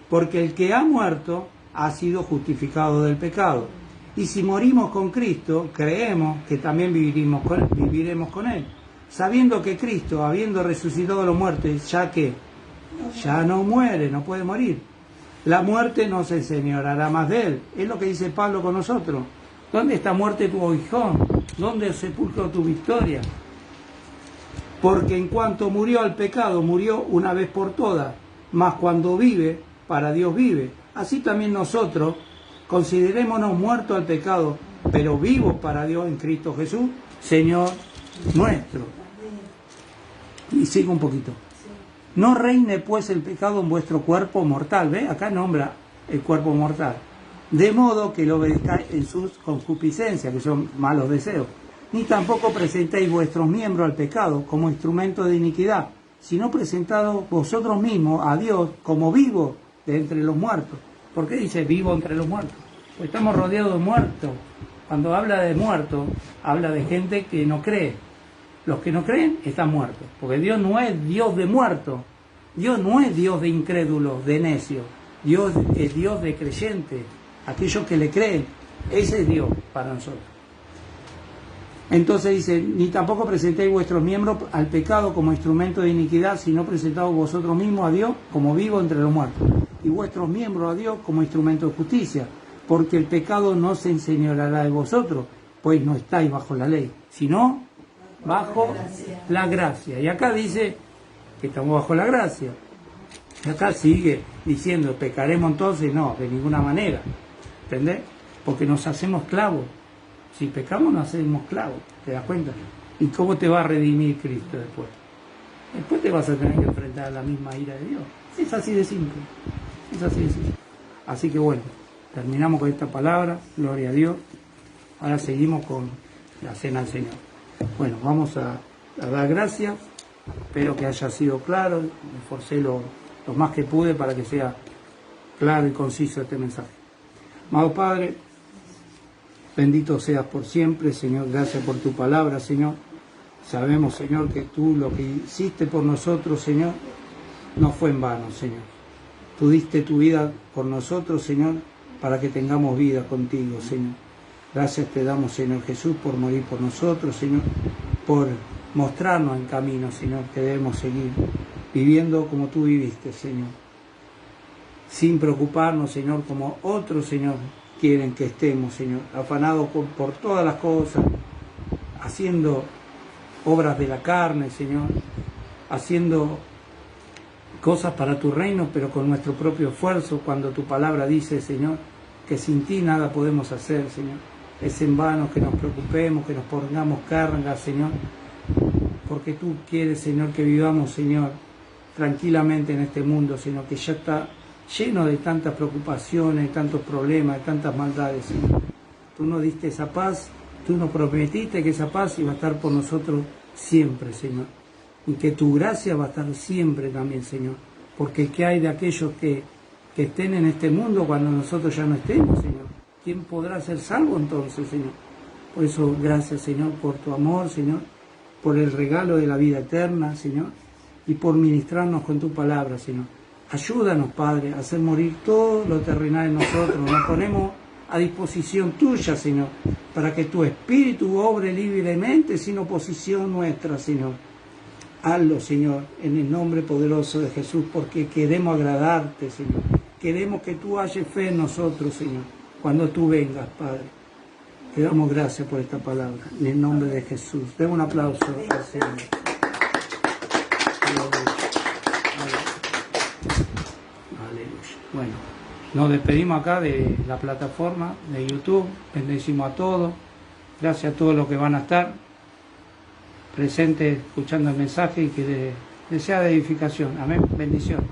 porque el que ha muerto ha sido justificado del pecado. Y si morimos con Cristo, creemos que también viviremos con Él, sabiendo que Cristo, habiendo resucitado de los muertos, ya no muere, no puede morir. La muerte no se enseñoreará más de Él. Es lo que dice Pablo con nosotros. ¿Dónde está muerte tu aguijón? ¿Dónde sepulcro tu victoria? Porque en cuanto murió al pecado, murió una vez por todas, mas cuando vive, para Dios vive. Así también nosotros considerémonos muertos al pecado, pero vivos para Dios en Cristo Jesús, Señor nuestro. Y sigo un poquito. No reine pues el pecado en vuestro cuerpo mortal. ¿Ve? Acá nombra el cuerpo mortal. De modo que lo obedezcáis en sus concupiscencias, que son malos deseos. Ni tampoco presentéis vuestros miembros al pecado como instrumento de iniquidad, sino presentados vosotros mismos a Dios como vivos de entre los muertos. ¿Por qué dice vivo entre los muertos? Pues estamos rodeados de muertos. Cuando habla de muertos, habla de gente que no cree. Los que no creen están muertos, porque Dios no es Dios de muertos, Dios no es Dios de incrédulos, de necios, Dios es Dios de creyentes, aquellos que le creen, ese es Dios para nosotros. Entonces dice, ni tampoco presentéis vuestros miembros al pecado como instrumento de iniquidad, sino presentaos vosotros mismos a Dios como vivos entre los muertos, y vuestros miembros a Dios como instrumento de justicia, porque el pecado no se enseñoreará de vosotros, pues no estáis bajo la ley, sino bajo la gracia. Y acá dice que estamos bajo la gracia. Y acá sigue diciendo, ¿pecaremos entonces? No, de ninguna manera. ¿Entendés? Porque nos hacemos esclavos. Si pecamos nos hacemos esclavos. ¿Te das cuenta? ¿Y cómo te va a redimir Cristo después? Después te vas a tener que enfrentar a la misma ira de Dios. Es así de simple. Es así de simple. Así que bueno, terminamos con esta palabra. Gloria a Dios. Ahora seguimos con la cena del Señor. Bueno, vamos a dar gracias. Espero que haya sido claro. Me esforcé lo más que pude para que sea claro y conciso este mensaje. Amado Padre, bendito seas por siempre, Señor. Gracias por tu palabra, Señor. Sabemos, Señor, que tú lo que hiciste por nosotros, Señor, no fue en vano, Señor. Tú diste tu vida por nosotros, Señor, para que tengamos vida contigo, Señor. Gracias te damos, Señor Jesús, por morir por nosotros, Señor, por mostrarnos el camino, Señor, que debemos seguir viviendo como tú viviste, Señor. Sin preocuparnos, Señor, como otros, Señor, quieren que estemos, Señor, afanados por todas las cosas, haciendo obras de la carne, Señor, haciendo cosas para tu reino, pero con nuestro propio esfuerzo, cuando tu palabra dice, Señor, que sin ti nada podemos hacer, Señor. Es en vano que nos preocupemos, que nos pongamos cargas, Señor, porque tú quieres, Señor, que vivamos, Señor, tranquilamente en este mundo, Señor, que ya está lleno de tantas preocupaciones, de tantos problemas, de tantas maldades, Señor. Tú nos diste esa paz, tú nos prometiste que esa paz iba a estar por nosotros siempre, Señor. Y que tu gracia va a estar siempre también, Señor. Porque ¿qué hay de aquellos que estén en este mundo cuando nosotros ya no estemos, Señor? ¿Quién podrá ser salvo entonces, Señor? Por eso, gracias, Señor, por tu amor, Señor, por el regalo de la vida eterna, Señor, y por ministrarnos con tu palabra, Señor. Ayúdanos, Padre, a hacer morir todo lo terrenal en nosotros. Nos ponemos a disposición tuya, Señor, para que tu Espíritu obre libremente sin oposición nuestra, Señor. Hazlo, Señor, en el nombre poderoso de Jesús, porque queremos agradarte, Señor. Queremos que tú halles fe en nosotros, Señor, cuando tú vengas, Padre. Te damos gracias por esta palabra, en el nombre de Jesús. Den un aplauso al Señor. Aleluya. Bueno, nos despedimos acá de la plataforma de YouTube. Bendecimos a todos. Gracias a todos los que van a estar presentes escuchando el mensaje y que les sea de edificación. Amén. Bendición.